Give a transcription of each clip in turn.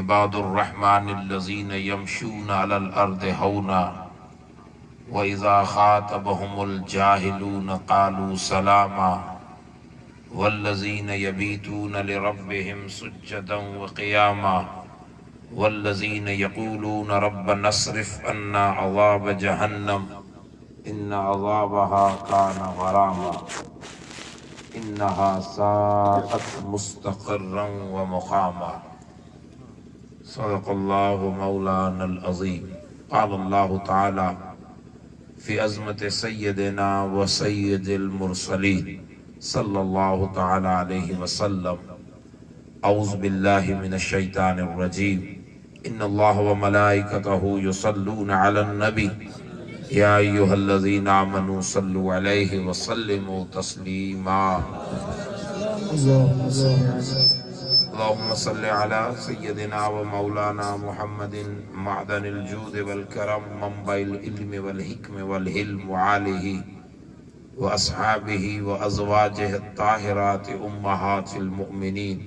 عباد الرحمن الذین یمشون علی الارض ہونا وَإِذَا خَاطَبَهُمُ الْجَاهِلُونَ قَالُوا سَلَامًا وَالَّذِينَ يَبِيتُونَ لِرَبِّهِمْ سُجَّدًا وَقِيَامًا وَالَّذِينَ يَقُولُونَ رَبَّنَا اصْرِفْ عَنَّا عَذَابَ جَهَنَّمَ إِنَّ عَذَابَهَا كَانَ غَرَامًا إِنَّهَا سَاءَتْ مُسْتَقَرًّا وَمُقَامًا صدق اللہ مولانا العظیم قال اللہ تعالی فی عظمت سیدنا و سید المرسلین صلی اللہ تعالی علیہ وسلم اعوذ باللہ من الشیطان الرجیم ان اللہ و ملائکتہ یصلون علی النبی یا ایہا الذین آمنوا صلوا علیہ وسلموا تسلیما اللهم صل على سيدنا ومولانا محمد معدن الجود والكرم منبع العلم والحكم والحلم وآله وأصحابه وأزواجه الطاهرات أمهات المؤمنين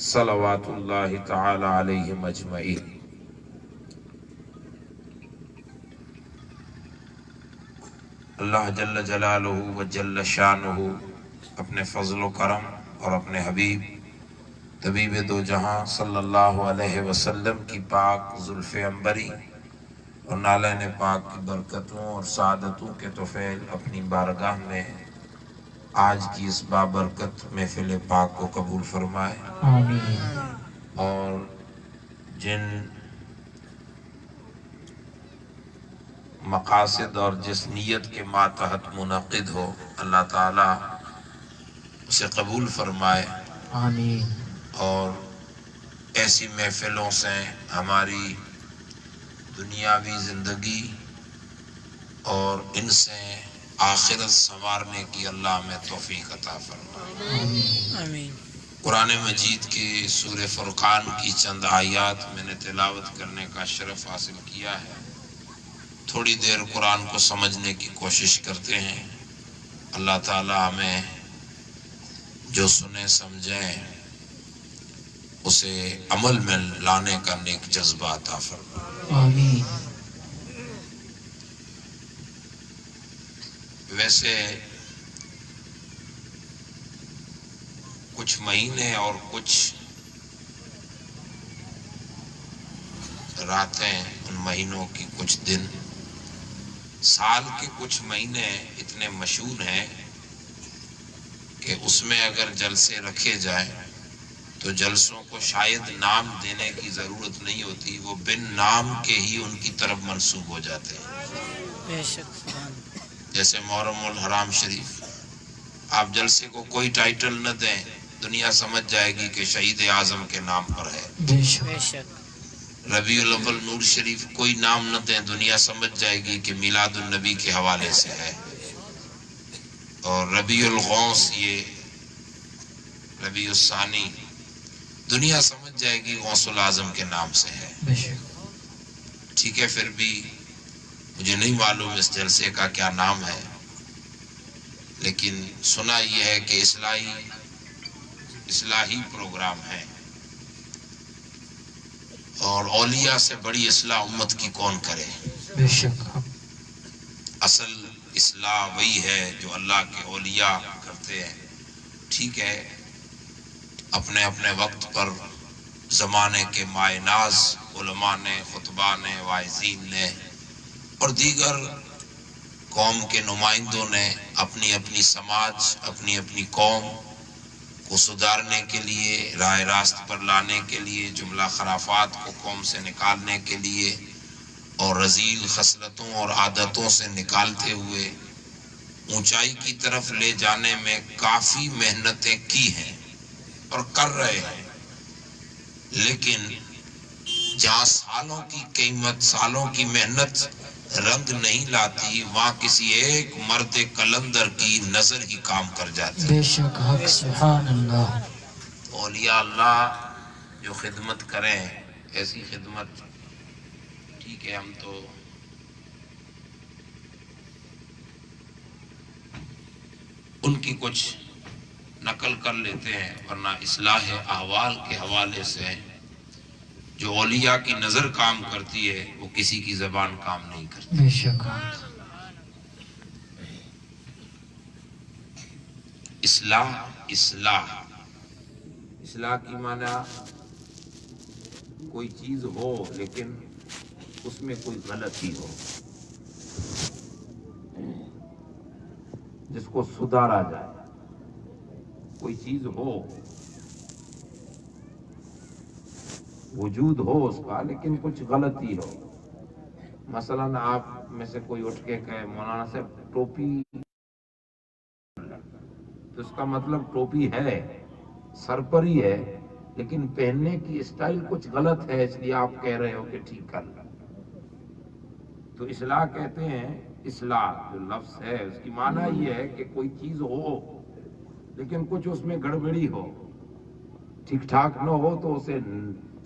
صلوات الله تعالى عليهم أجمعين. اللہ جل جلالہ و جل شانہ اپنے فضل و کرم اور اپنے حبیب طبیب دو جہاں صلی اللہ علیہ وسلم کی پاک زلف عنبری اور نالین پاک کی برکتوں اور سعادتوں کے طفیل اپنی بارگاہ میں آج کی اس بابرکت محفل پاک کو قبول فرمائے آمین۔ اور جن مقاصد اور جس نیت کے ماتحت منعقد ہو اللہ تعالی اسے قبول فرمائے آمین۔ اور ایسی محفلوں سے ہماری دنیاوی زندگی اور ان سے آخرت سنوارنے کی اللہ ہمیں توفیق عطا فرمائے آمین۔ قرآن مجید کے سورہ فرقان کی چند آیات میں نے تلاوت کرنے کا شرف حاصل کیا ہے۔ تھوڑی دیر قرآن کو سمجھنے کی کوشش کرتے ہیں، اللہ تعالی ہمیں جو سنیں سمجھیں اسے عمل میں لانے کا نیک جذبہ عطا فرمائے آمین۔ ویسے کچھ مہینے اور کچھ راتیں ان مہینوں کی کچھ دن سال کے کچھ مہینے اتنے مشہور ہیں کہ اس میں اگر جلسے رکھے جائیں تو جلسوں کو شاید نام دینے کی ضرورت نہیں ہوتی، وہ بن نام کے ہی ان کی طرف منسوب ہو جاتے ہیں۔ بے شک۔ جیسے محرم الحرام شریف، آپ جلسے کو کوئی ٹائٹل نہ دیں، دنیا سمجھ جائے گی کہ شہید اعظم کے نام پر ہے۔ بے شک۔ ربیع الاول نور شریف کوئی نام نہ دیں، دنیا سمجھ جائے گی کہ میلاد النبی کے حوالے سے ہے۔ اور ربیع الغوث، یہ ربیع الثانی، دنیا سمجھ جائے گی غوث الاعظم کے نام سے ہے۔ بے شک۔ ٹھیک ہے، پھر بھی مجھے نہیں معلوم اس جلسے کا کیا نام ہے، لیکن سنا یہ ہے کہ اصلاحی پروگرام ہے، اور اولیاء سے بڑی اصلاح امت کی کون کرے۔ بے شک۔ اصل اصلاح وہی ہے جو اللہ کے اولیاء کرتے ہیں۔ ٹھیک ہے، اپنے اپنے وقت پر زمانے کے مائے ناز علماء نے، خطباء نے، واعظین نے اور دیگر قوم کے نمائندوں نے اپنی اپنی سماج، اپنی اپنی قوم کو سدھارنے کے لیے، راہ راست پر لانے کے لیے، جملہ خرافات کو قوم سے نکالنے کے لیے اور رذیل خصلتوں اور عادتوں سے نکالتے ہوئے اونچائی کی طرف لے جانے میں کافی محنتیں کی ہیں اور کر رہے ہیں، لیکن جہاں سالوں کی قیمت، سالوں کی محنت رنگ نہیں لاتی، وہاں کسی ایک مرد کلندر کی نظر ہی کام کر جاتی۔ بے شک، حق، سبحان اللہ۔ اولیاء اللہ جو خدمت کریں، ایسی خدمت، ٹھیک ہے، ہم تو ان کی کچھ نقل کر لیتے ہیں، ورنہ اصلاح احوال کے حوالے سے جو اولیاء کی نظر کام کرتی ہے وہ کسی کی زبان کام نہیں کرتی. بے شک. اصلاح کی معنی کوئی چیز ہو لیکن اس میں کوئی غلطی ہو جس کو سدھارا جائے. کوئی چیز ہو، وجود ہو اس کا، لیکن کچھ غلطی ہو. مثلا آپ میں سے کوئی اٹھ کے کہے مولانا صاحب ٹوپی، تو اس کا مطلب ٹوپی ہے، سر پر ہی ہے، لیکن پہننے کی اسٹائل کچھ غلط ہے، اس لیے آپ کہہ رہے ہو کہ ٹھیک کر لیں. تو اصلاح کہتے ہیں. اصلاح جو لفظ ہے اس کی معنی یہ ہے کہ کوئی چیز ہو لیکن کچھ اس میں گڑبڑی ہو، ٹھیک ٹھاک نہ ہو، تو اسے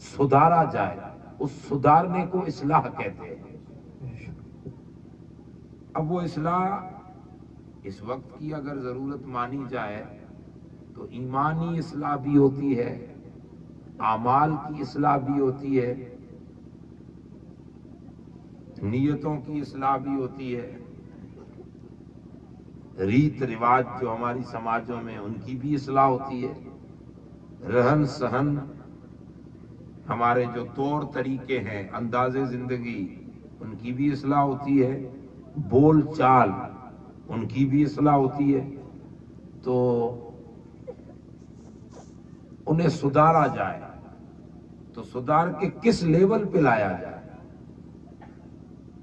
سدھارا جائے. اس سدھارنے کو اصلاح کہتے ہیں. اب وہ اصلاح اس وقت کی اگر ضرورت مانی جائے تو ایمانی اصلاح بھی ہوتی ہے، اعمال کی اصلاح بھی ہوتی ہے، نیتوں کی اصلاح بھی ہوتی ہے، ریت رواج جو ہماری سماجوں میں ان کی بھی اصلاح ہوتی ہے، رہن سہن ہمارے جو طور طریقے ہیں، انداز زندگی، ان کی بھی اصلاح ہوتی ہے، بول چال ان کی بھی اصلاح ہوتی ہے. تو انہیں سدھارا جائے تو سدھار کے کس لیول پہ لایا جائے.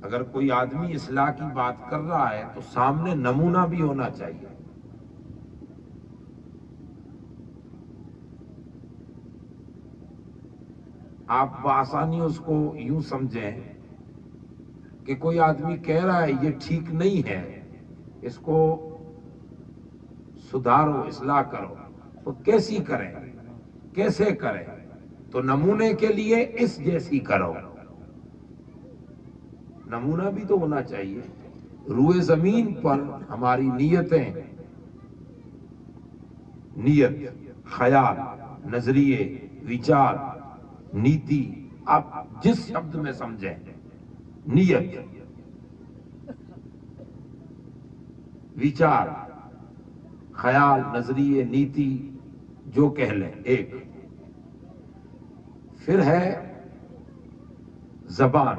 اگر کوئی آدمی اصلاح کی بات کر رہا ہے تو سامنے نمونہ بھی ہونا چاہیے. آپ بآسانی اس کو یوں سمجھیں کہ کوئی آدمی کہہ رہا ہے یہ ٹھیک نہیں ہے، اس کو سدھارو، اصلاح کرو. تو کیسی کریں، کیسے کریں؟ تو نمونے کے لیے اس جیسی کرو. نمونہ بھی تو ہونا چاہیے. روئے زمین پر ہماری نیت، خیال، نظریے، وچار، نیتی، آپ جس شبد میں سمجھیں، نیت، وچار، خیال، نظریے، نیتی، جو کہہ لیں ایک. پھر ہے زبان،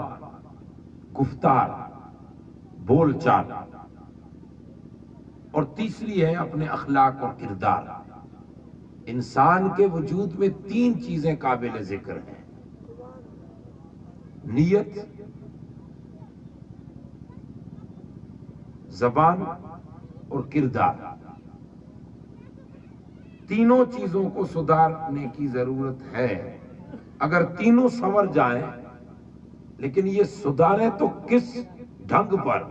گفتار، بول چال، اور تیسری ہے اپنے اخلاق اور کردار. انسان کے وجود میں 3 چیزیں قابل ذکر ہیں: نیت، زبان اور کردار. تینوں چیزوں کو سدھارنے کی ضرورت ہے. اگر تینوں سنور جائیں، لیکن یہ سدھاریں تو کس ڈھنگ پر،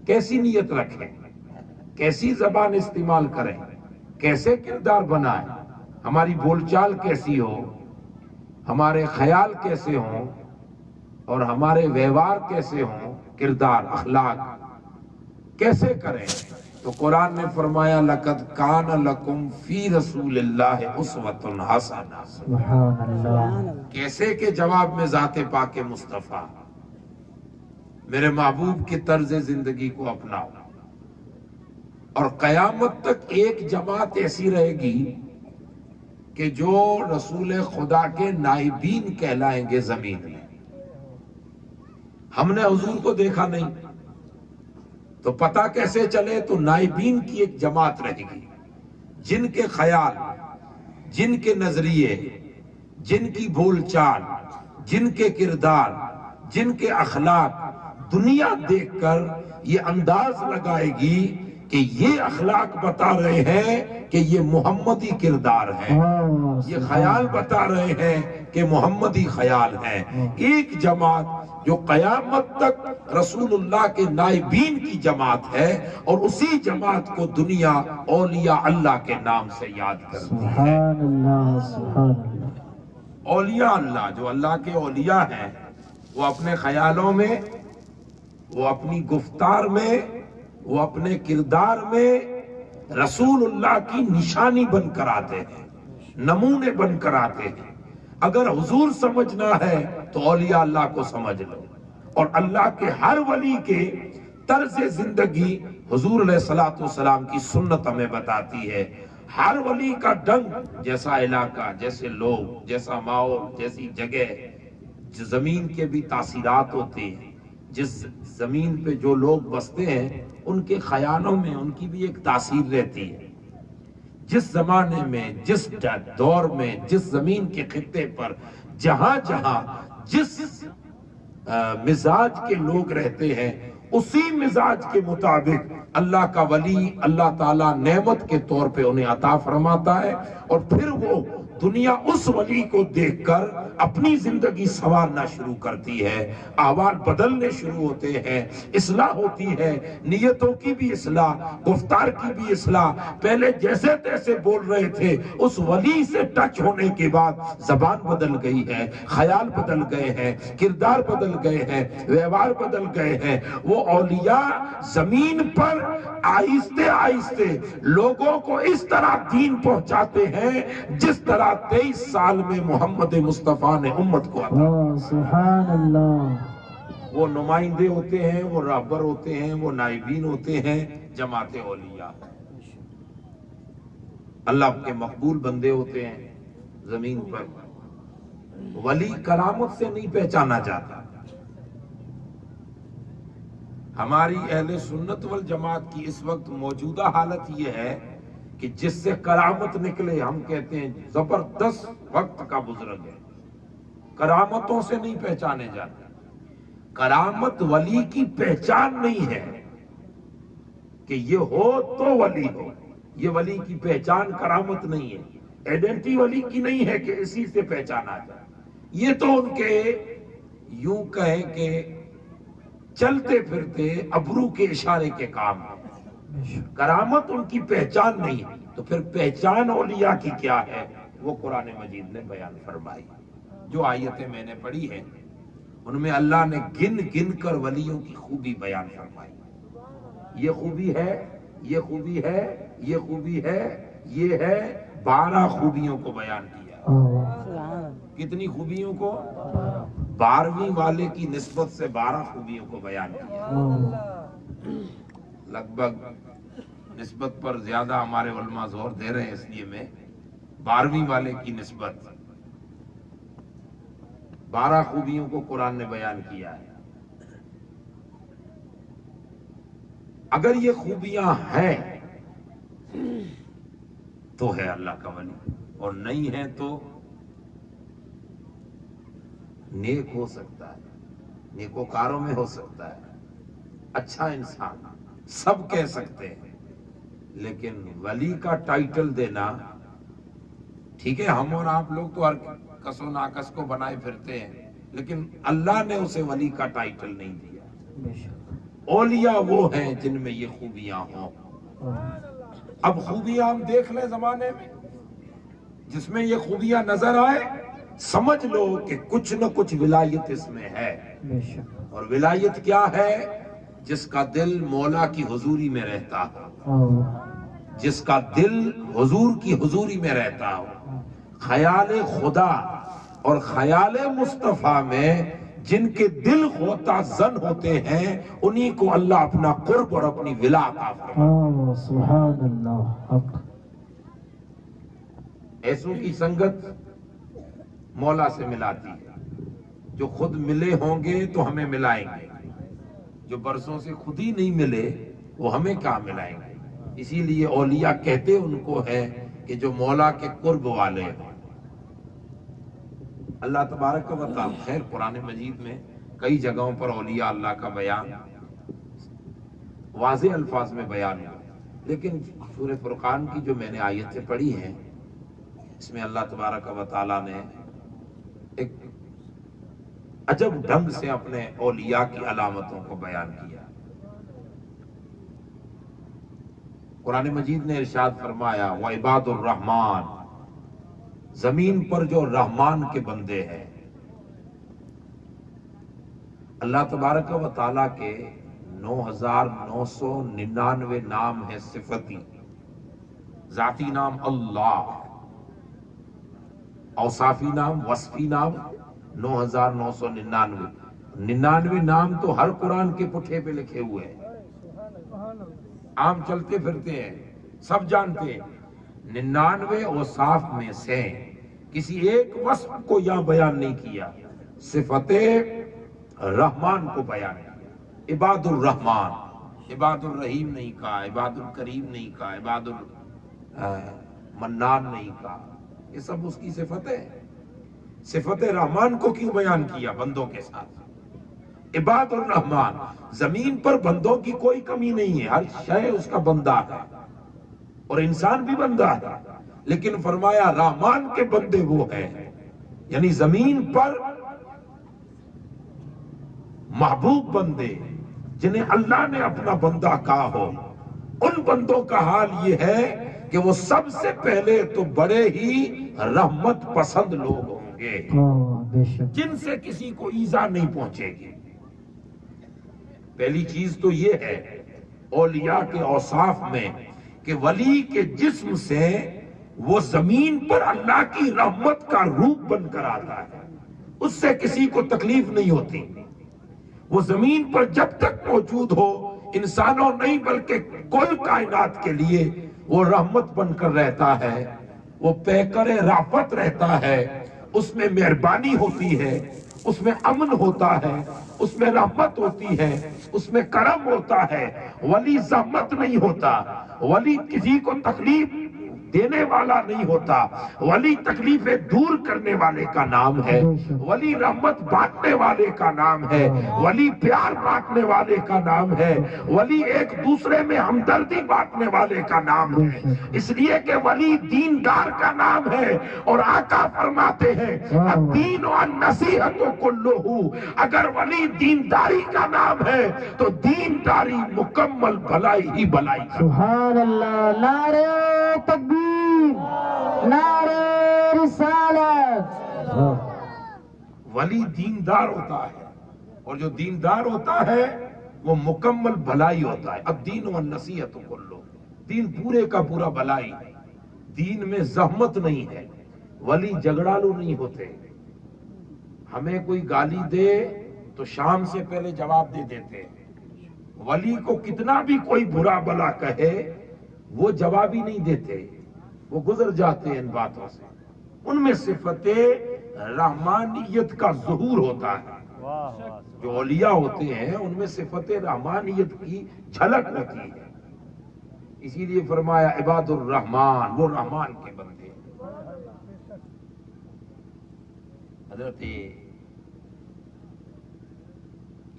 کیسی نیت رکھیں، کیسی زبان استعمال کریں، کیسے کردار بنائیں، ہماری بول چال کیسی ہو، ہمارے خیال کیسے ہوں، اور ہمارے ویوہار کیسے ہوں، کردار، اخلاق کیسے کریں. تو قرآن نے فرمایا لَقَدْ كَانَ لَكُمْ فِي رَسُولِ اللَّهِ أُسْوَةٌ حَسَنَةٌ. سبحان اللہ. کیسے کے جواب میں ذات پاک مصطفیٰ، میرے محبوب کی طرز زندگی کو اپناؤ. اور قیامت تک ایک جماعت ایسی رہے گی کہ جو رسول خدا کے نائبین کہلائیں گے زمین میں. ہم نے حضور کو دیکھا نہیں تو پتہ کیسے چلے؟ تو نائبین کی ایک جماعت رہے گی جن کے خیال، جن کے نظریے، جن کی بول چال، جن کے کردار، جن کے اخلاق دنیا دیکھ کر یہ انداز لگائے گی کہ یہ اخلاق بتا رہے ہیں کہ یہ محمدی کردار ہے، یہ خیال بتا رہے ہیں کہ محمدی خیال ہے. ایک جماعت جو قیامت تک رسول اللہ کے نائبین کی جماعت ہے، اور اسی جماعت کو دنیا اولیاء اللہ کے نام سے یاد کرتی ہے. سبحان اللہ، سبحان اللہ. اولیاء اللہ، جو اللہ کے اولیاء ہیں، وہ اپنے خیالوں میں، وہ اپنی گفتار میں، وہ اپنے کردار میں رسول اللہ کی نشانی بن کر آتے ہیں، نمونے بن کر آتے ہیں. اگر حضور سمجھنا ہے تو اولیاء اللہ کو سمجھ لو، اور اللہ کے ہر ولی کے طرز زندگی حضور علیہ الصلوۃ والسلام کی سنت ہمیں بتاتی ہے۔ ہر ولی کا ڈنگ، جیسا علاقہ، جیسے لوگ، جیسا ماحول، جیسی جگہ، زمین کے بھی تاثیرات ہوتے ہیں۔ جس زمین پہ جو لوگ بستے ہیں ان کے خیالوں میں ان کی بھی ایک تاثیر رہتی ہے۔ جس زمانے میں، جس دور میں، جس زمین کے خطے پر جہاں جہاں جس مزاج کے لوگ رہتے ہیں، اسی مزاج کے مطابق اللہ کا ولی اللہ تعالیٰ نعمت کے طور پہ انہیں عطا فرماتا ہے، اور پھر وہ دنیا اس ولی کو دیکھ کر اپنی زندگی سنوارنا شروع کرتی ہے، احوال بدلنے شروع ہوتے ہیں، اصلاح ہوتی ہے، نیتوں کی بھی اصلاح، گفتار کی بھی اصلاح۔ پہلے جیسے تیسے بول رہے تھے، اس ولی سے ٹچ ہونے کے بعد زبان بدل گئی ہے، خیال بدل گئے ہیں، کردار بدل گئے ہیں، ویوہار بدل گئے ہیں۔ وہ اولیاء زمین پر آہستہ آہستہ لوگوں کو اس طرح دین پہنچاتے ہیں جس طرح 23 سال میں محمد مصطفیٰ نے امت کو عطا۔ سبحان اللہ۔ وہ نمائندے ہوتے ہیں، وہ رہبر ہوتے ہیں، وہ نائبین ہوتے ہیں جماعت اولیاء۔ اللہ کے مقبول بندے ہوتے ہیں زمین پر۔ ولی کرامت سے نہیں پہچانا جاتا۔ ہماری اہل سنت والجماعت کی اس وقت موجودہ حالت یہ ہے کہ جس سے کرامت نکلے ہم کہتے ہیں زبردست وقت کا بزرگ ہے۔ کرامتوں سے نہیں پہچانے جاتے۔ کرامت ولی کی پہچان نہیں ہے کہ یہ ہو تو ولی ہو، یہ ولی کی پہچان کرامت نہیں ہے، ایڈنٹی ولی کی نہیں ہے کہ اسی سے پہچانا جائے۔ یہ تو ان کے یوں کہیں کہ چلتے پھرتے ابرو کے اشارے کے کام ہے، کرامت ان کی پہچان نہیں ہے۔ تو پھر پہچان اولیاء کی کیا ہے؟ وہ قرآن مجید نے بیان فرمائی۔ جو آیتیں میں نے پڑھی ہیں ان میں اللہ نے گن گن کر ولیوں کی خوبی بیان فرمائی۔ یہ خوبی ہے، یہ خوبی ہے، یہ خوبی ہے، یہ ہے، 12 خوبیوں کو بیان کیا۔ کتنی خوبیوں کو؟ 12ویں والے کی نسبت سے 12 خوبیوں کو بیان کیا۔ لگ بھگ نسبت پر زیادہ ہمارے علماء زور دے رہے ہیں، اس لیے میں 12ویں والے کی نسبت 12 خوبیوں کو قرآن نے بیان کیا ہے۔ اگر یہ خوبیاں ہیں تو ہے اللہ کا ولی، اور نہیں ہے تو نیک ہو سکتا ہے، نیکوکاروں میں ہو سکتا ہے، اچھا انسان سب کہہ سکتے ہیں، لیکن ولی کا ٹائٹل دینا، ٹھیک ہے ہم اور آپ لوگ تو ہر کس و ناکس کو بنائے پھرتے ہیں، لیکن اللہ نے اسے ولی کا ٹائٹل نہیں دیا۔ اولیاء وہ ہیں جن میں یہ خوبیاں ہوں۔ اب خوبیاں ہم دیکھ لیں زمانے میں، جس میں یہ خوبیاں نظر آئے سمجھ لو کہ کچھ نہ کچھ ولایت اس میں ہے۔ اور ولایت کیا ہے؟ جس کا دل مولا کی حضوری میں رہتا ہو، جس کا دل حضور کی حضوری میں رہتا ہو، خیال خدا اور خیال مصطفیٰ میں جن کے دل ہوتا زن ہوتے ہیں، انہی کو اللہ اپنا قرب اور اپنی ولا عطا فرماتا۔ سبحان اللہ۔ ایسوں کی سنگت مولا سے ملاتی ہے۔ جو خود ملے ہوں گے تو ہمیں ملائیں گے، جو برسوں سے خود ہی نہیں ملے وہ ہمیں کہاں ملائیں گے۔ اسی لیے اولیاء کہتے ان کو ہے کہ جو مولا کے قرب والے ہیں۔ اللہ تبارک و تعالی خیر قرآن مجید میں کئی جگہوں پر اولیاء اللہ کا بیان واضح الفاظ میں بیان ہوا، لیکن سورہ فرقان کی جو میں نے آیتیں پڑھی ہیں اس میں اللہ تبارک و تعالی نے ایک عجب ڈھنگ سے اپنے اولیاء کی علامتوں کو بیان کیا۔ قرآن مجید نے ارشاد فرمایا وعباد الرحمن، زمین پر جو رحمان کے بندے ہیں۔ اللہ تبارک و تعالیٰ کے 9999 نام ہے صفتی، ذاتی نام اللہ، اوصافی نام، وصفی نام 9999۔ 99 نام تو ہر قرآن کے پٹھے پہ لکھے ہوئے ہیں، عام چلتے پھرتے ہیں، سب جانتے ہیں۔ 99 اوصاف میں سے کسی ایک وصف کو یہاں بیان نہیں کیا، صفت رحمان کو بیان کیا۔ عباد الرحمان، عباد الرحیم نہیں کہا، عباد الکریم نہیں کہا، عباد المنان نہیں کہا، یہ سب اس کی صفت ہے۔ صفت رحمان کو کیوں بیان کیا بندوں کے ساتھ؟ عباد الرحمان، زمین پر بندوں کی کوئی کمی نہیں ہے، ہر شے اس کا بندہ ہے، اور انسان بھی بندہ ہے، لیکن فرمایا رحمان کے بندے وہ ہیں، یعنی زمین پر محبوب بندے جنہیں اللہ نے اپنا بندہ کہا ہو، ان بندوں کا حال یہ ہے کہ وہ سب سے پہلے تو بڑے ہی رحمت پسند لوگ ہوں گے، بے شک جن سے کسی کو ایذا نہیں پہنچے گی۔ پہلی چیز تو یہ ہے اولیاء کے اوصاف میں کہ ولی کے جسم سے وہ زمین پر اللہ کی رحمت کا روپ بن کر آتا ہے، اس سے کسی کو تکلیف نہیں ہوتی۔ وہ زمین پر جب تک موجود ہو، انسانوں نہیں بلکہ کل کائنات کے لیے وہ رحمت بن کر رہتا ہے، وہ پیکر رافت رہتا ہے، اس میں مہربانی ہوتی ہے، اس میں امن ہوتا ہے، اس میں رحمت ہوتی ہے، اس میں کرم ہوتا ہے۔ ولی زحمت نہیں ہوتا، ولی کسی کو تکلیف دینے والا نہیں ہوتا، ولی تکلیفیں دور کرنے والے کا نام ہے، ولی رحمت بانٹنے والے کا نام ہے، ولی پیار بانٹنے والے کا نام ہے، ولی ایک دوسرے میں ہمدردی بانٹنے والے کا نام ہے۔ اس لیے کہ ولی دیندار کا نام ہے، اور آقا فرماتے ہیں الدین والنصیحت کلہ، اگر ولی دینداری کا نام ہے تو دینداری مکمل بھلائی ہی بھلائی کا۔ سبحان اللہ، نعرہ تکبیر، نعرہ رسالت۔ ولی دیندار ہوتا ہے، اور جو دیندار ہوتا ہے وہ مکمل بھلائی ہوتا ہے۔ الدین والنصیحت کلہ، دین پورے کا پورا بھلائی، دین میں زحمت نہیں ہے، ولی جھگڑالو نہیں ہوتے۔ ہمیں کوئی گالی دے تو شام سے پہلے جواب دے دیتے ہیں، ولی کو کتنا بھی کوئی برا بلا کہے وہ جواب ہی نہیں دیتے، وہ گزر جاتے ہیں ان باتوں سے۔ ان میں صفت رحمانیت کا ظہور ہوتا ہے، جو اولیاء ہوتے ہیں ان میں صفت رحمانیت کی جھلک ہوتی ہے۔ اسی لیے فرمایا عباد الرحمان، وہ رحمان کے بندے۔ حضرت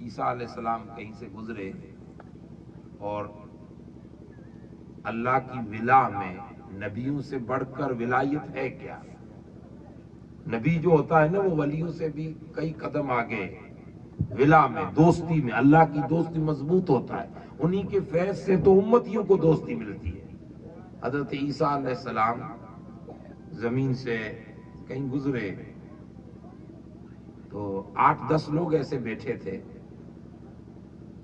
عیسیٰ علیہ السلام کہیں سے گزرے، اور اللہ کی ولا میں نبیوں سے بڑھ کر ولایت ہے کیا؟ نبی جو ہوتا ہے نا وہ ولیوں سے بھی کئی قدم آگے، ولا میں، دوستی میں، اللہ کی دوستی مضبوط ہوتا ہے، انہی کے فیض سے تو امتیوں کو دوستی ملتی ہے۔ حضرت عیسیٰ علیہ السلام زمین سے کہیں گزرے تو 8-10 لوگ ایسے بیٹھے تھے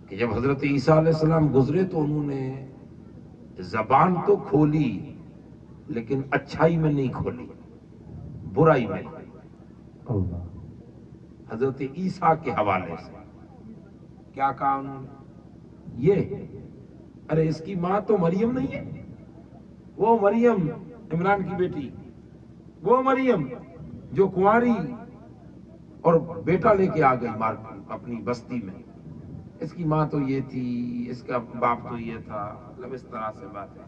کہ جب حضرت عیسیٰ علیہ السلام گزرے تو انہوں نے زبان تو کھولی لیکن اچھائی میں نہیں کھولی، برائی میں کھولی۔ اللہ، حضرت عیسیٰ کے حوالے سے کیا کہا انہوں نے؟ یہ ارے اس کی ماں تو مریم نہیں ہے، وہ مریم عمران کی بیٹی، وہ مریم جو کنواری اور بیٹا لے کے آ گئی اپنی بستی میں، اس کی ماں تو یہ تھی، اس کا باپ تو یہ تھا، مطلب اس طرح سے بات ہے۔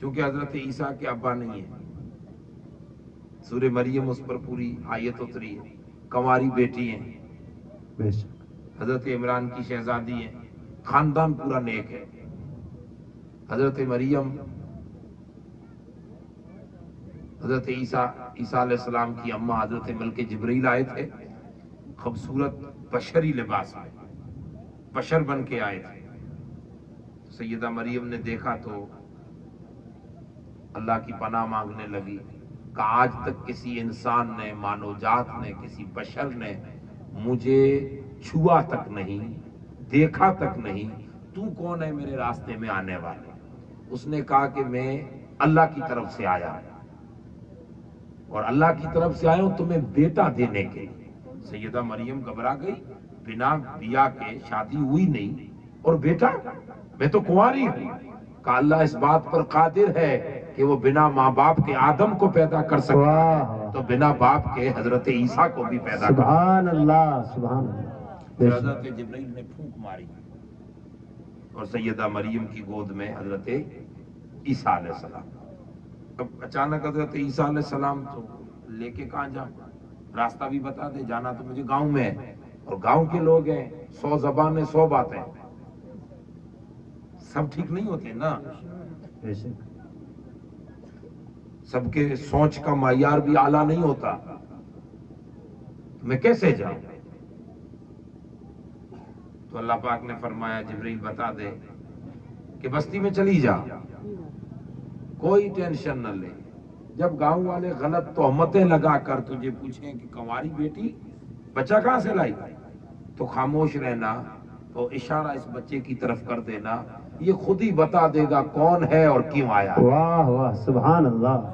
چونکہ حضرت عیسیٰ کے ابا نہیں ہے، سورہ مریم اس پر پوری آیت اتری ہے، کنواری بیٹی ہیں، بے شک حضرت عمران کی شہزادی ہیں، خاندان پورا نیک ہے۔ حضرت مریم حضرت عیسیٰ علیہ السلام کی اماں حضرت ملک جبریل آئے تھے، خوبصورت بشری لباس میں، بشر بن کے آئے تھے۔ سیدہ مریم نے دیکھا تو اللہ کی پناہ مانگنے لگی کہ آج تک کسی انسان نے، مانو جات نے، کسی بشر نے مجھے چھوا تک نہیں، دیکھا تک نہیں، تو کون ہے میرے راستے میں آنے والے؟ اس نے کہا کہ میں اللہ کی طرف سے آیا ہوں۔ اور اللہ کی طرف سے آئے ہوں تمہیں بیٹا دینے کے. سیدہ مریم گھبرا گئی, بنا بیاہ کے شادی ہوئی نہیں اور بیٹا, میں تو کنواری ہوں. کہ اللہ اس بات پر قادر ہے کہ وہ بنا ماں باپ کے آدم کو پیدا کر سکتا ہے تو بنا باپ کے حضرت عیسیٰ کو بھی پیدا کر. سبحان اللہ, سبحان اللہ. حضرت جبرائیل نے پھونک ماری اور سیدہ مریم کی گود میں حضرت عیسیٰ علیہ السلام. اب اچانک حضرت عیسیٰ علیہ السلام تو لے کے کہاں جاؤں, راستہ بھی بتا دے, جانا تو مجھے گاؤں میں ہے اور گاؤں کے لوگ ہیں, 100 زبانیں 100 باتیں, سب ٹھیک نہیں ہوتے نا, بے شک. سب کے سوچ کا معیار بھی اعلیٰ نہیں ہوتا. میں کیسے جاؤں؟ تو اللہ پاک نے فرمایا جبرائیل بتا دے کہ بستی میں چلی جا, کوئی ٹینشن نہ لے. جب گاؤں والے غلط تہمتیں لگا کر تجھے پوچھیں کہ کنواری بیٹی بچہ کہاں سے لائی, تو خاموش رہنا, تو اشارہ اس بچے کی طرف کر دینا, یہ خود ہی بتا دے گا کون ہے اور کیوں آیا. واہ واہ, سبحان اللہ.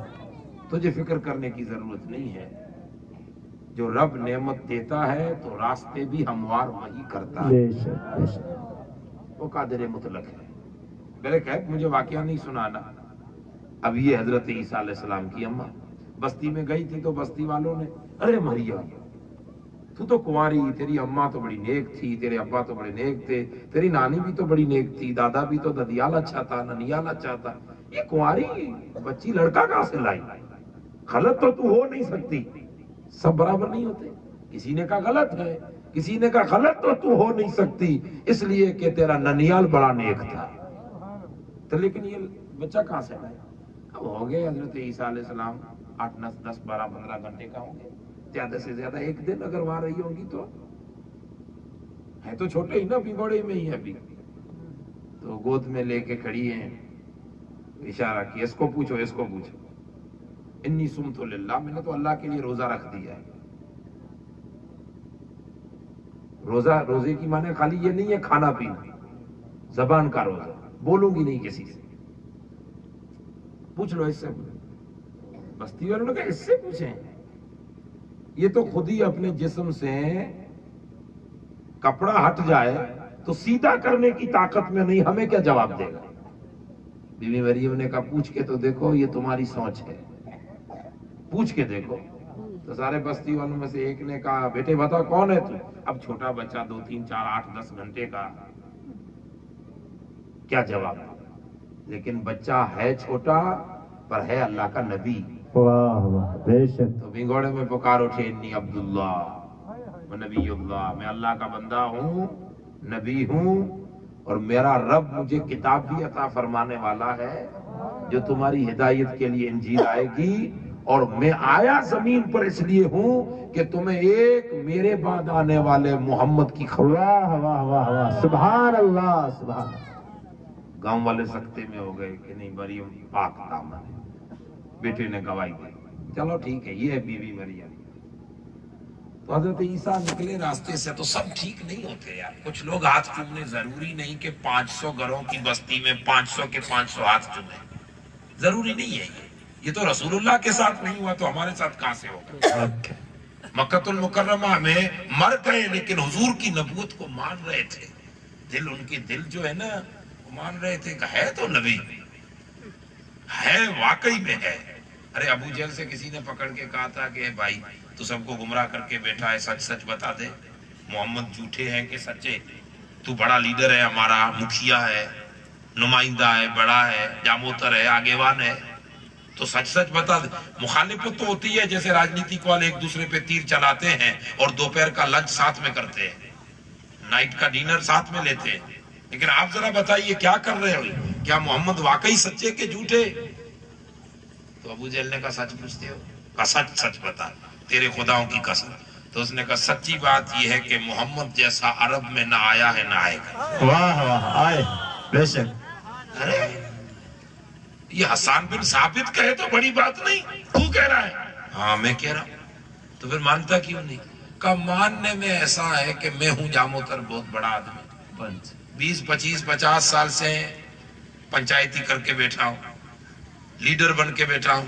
تجھے فکر کرنے کی ضرورت نہیں ہے. جو رب نعمت دیتا ہے تو راستے بھی ہموار وہی کرتا ہے. بے شک, بے شک. وہ قادر مطلق ہے. میرے کہہ مجھے واقعہ نہیں سنانا. اب یہ حضرت عیسیٰ علیہ السلام کی اماں بستی میں گئی تھی تو بستی والوں نے, ارے مریم تو تو کنواری, تیری اماں تو بڑی نیک تھی, تیرے ابا تو بڑے نیک تھے, تیری نانی بھی تو بڑی نیک تھی, دادا بھی تو ددیال اچھا تھا, ننیال اچھا تھا, یہ کنواری بچی لڑکا کہاں سے لائی؟ غلط تو ہو نہیں سکتی. سب برابر نہیں ہوتے. کسی نے کہا غلط ہے, کسی نے کہا غلط تو ہو نہیں سکتی اس لیے کہ تیرا ننیال بڑا نیک تھا. تو لیکن یہ بچہ کہاں سے آیا؟ اب ہو گئے حضرت عیسیٰ علیہ السلام 8, 9, 10, 12, 15 گھنٹے کا ہوں گے, زیادہ سے زیادہ 1 دن اگر وہاں رہی ہوگی تو. ہے تو چھوٹے ہی نا, بھگوڑے میں ہی ہے ابھی. تو گود میں لے کے کھڑی ہیں, اشارہ کیا اس کو پوچھو, اس کو پوچھو. انی صمت للہ, میں نے تو اللہ کے لیے روزہ رکھ دیا ہے. روزے کی معنی خالی یہ نہیں ہے کھانا پینا, زبان کا روزہ, بولوں گی نہیں کسی سے. پوچھ لو اس سے. بستی والوں نے کہا اس سے پوچھیں, یہ تو خود ہی اپنے جسم سے کپڑا ہٹ جائے تو سیدھا کرنے کی طاقت میں نہیں, ہمیں کیا جواب دے گا؟ بی بی مریم نے کہا پوچھ کے تو دیکھو, یہ تمہاری سوچ ہے, پوچھ کے دیکھو. تو سارے بستی والوں میں سے ایک نے کہا بیٹے بتا کون ہے تو. اب چھوٹا بچہ 2, 3, 4, 8, 10 گھنٹے کا, کیا جواب؟ لیکن بچہ ہے چھوٹا پر ہے اللہ کا نبی. واہ واہ, بے شک. تو بھگوڑے میں پکار اٹھے انی عبداللہ و نبی اللہ, میں اللہ کا بندہ ہوں, نبی ہوں, اور میرا رب مجھے کتاب بھی عطا فرمانے والا ہے جو تمہاری ہدایت کے لیے انجیل آئے گی. اور میں آیا زمین پر اس لیے ہوں کہ تمہیں ایک میرے بعد آنے والے محمد کی خبر. واہ واہ واہ واہ, سبحان اللہ, سبحان. گاؤں والے سکتے میں ہو گئے کہ نہیں مریم پاک دامن ہے. بیٹے نے گواہی دی, چلو ٹھیک ہے, یہ ہے بی بی مریم. تو حضرت عیسیٰ نکلے راستے سے. تو سب ٹھیک نہیں ہوتے یار. کچھ لوگ ہاتھ چومنے, ضروری نہیں کہ 500 گھروں کی بستی میں 500 کے 500 ہاتھ چومیں, ضروری نہیں ہے. یہ تو رسول اللہ کے ساتھ نہیں ہوا تو ہمارے ساتھ کہاں سے ہوگا؟ مکۃ المکرمہ میں مر گئے لیکن حضور کی نبوت کو مان رہے تھے. دل, ان کے دل جو ہے نا وہ مان رہے تھے کہ ہے تو نبی, ہے واقعی میں ہے. ارے ابو جہل سے کسی نے پکڑ کے کہا تھا کہ بھائی تو سب کو گمراہ کر کے بیٹھا ہے, سچ سچ بتا دے محمد جھوٹے ہیں کہ سچے. تو بڑا لیڈر ہے ہمارا, مکھیا ہے, نمائندہ ہے, بڑا ہے, جاموتر ہے, آگیوان ہے, تو سچ سچ بتا دے. مخالفت تو ہوتی ہے, جیسے راجنیتک والے ایک دوسرے پہ تیر چلاتے ہیں اور دوپہر کا لنچ ساتھ میں کرتے ہیں, نائٹ کا ڈنر ساتھ میں لیتے ہیں. لیکن آپ ذرا بتائیے کیا کر رہے ہو, کیا محمد واقعی سچے کہ جھوٹے؟ تو ابو جہل نے کہا سچ پوچھتے ہو؟ کہا سچ سچ بتا تیرے خداؤں کی قسم. تو اس نے کہا سچی بات یہ ہے کہ محمد جیسا عرب میں نہ آیا ہے نہ آئے گا. واہ واہ, آئے, بے شک. ارے یہ حسان بن ثابت کہے تو بڑی بات نہیں, تو کہہ رہا ہے. ہاں میں کہہ رہا ہوں. تو پھر مانتا کیوں نہیں؟ کہ ماننے میں ایسا ہے کہ میں ہوں جاموتر بہت بڑا آدمی, 20, 25, 50 سال سے پنچایتی کر کے بیٹھا ہوں, لیڈر بن کے بیٹھا ہوں,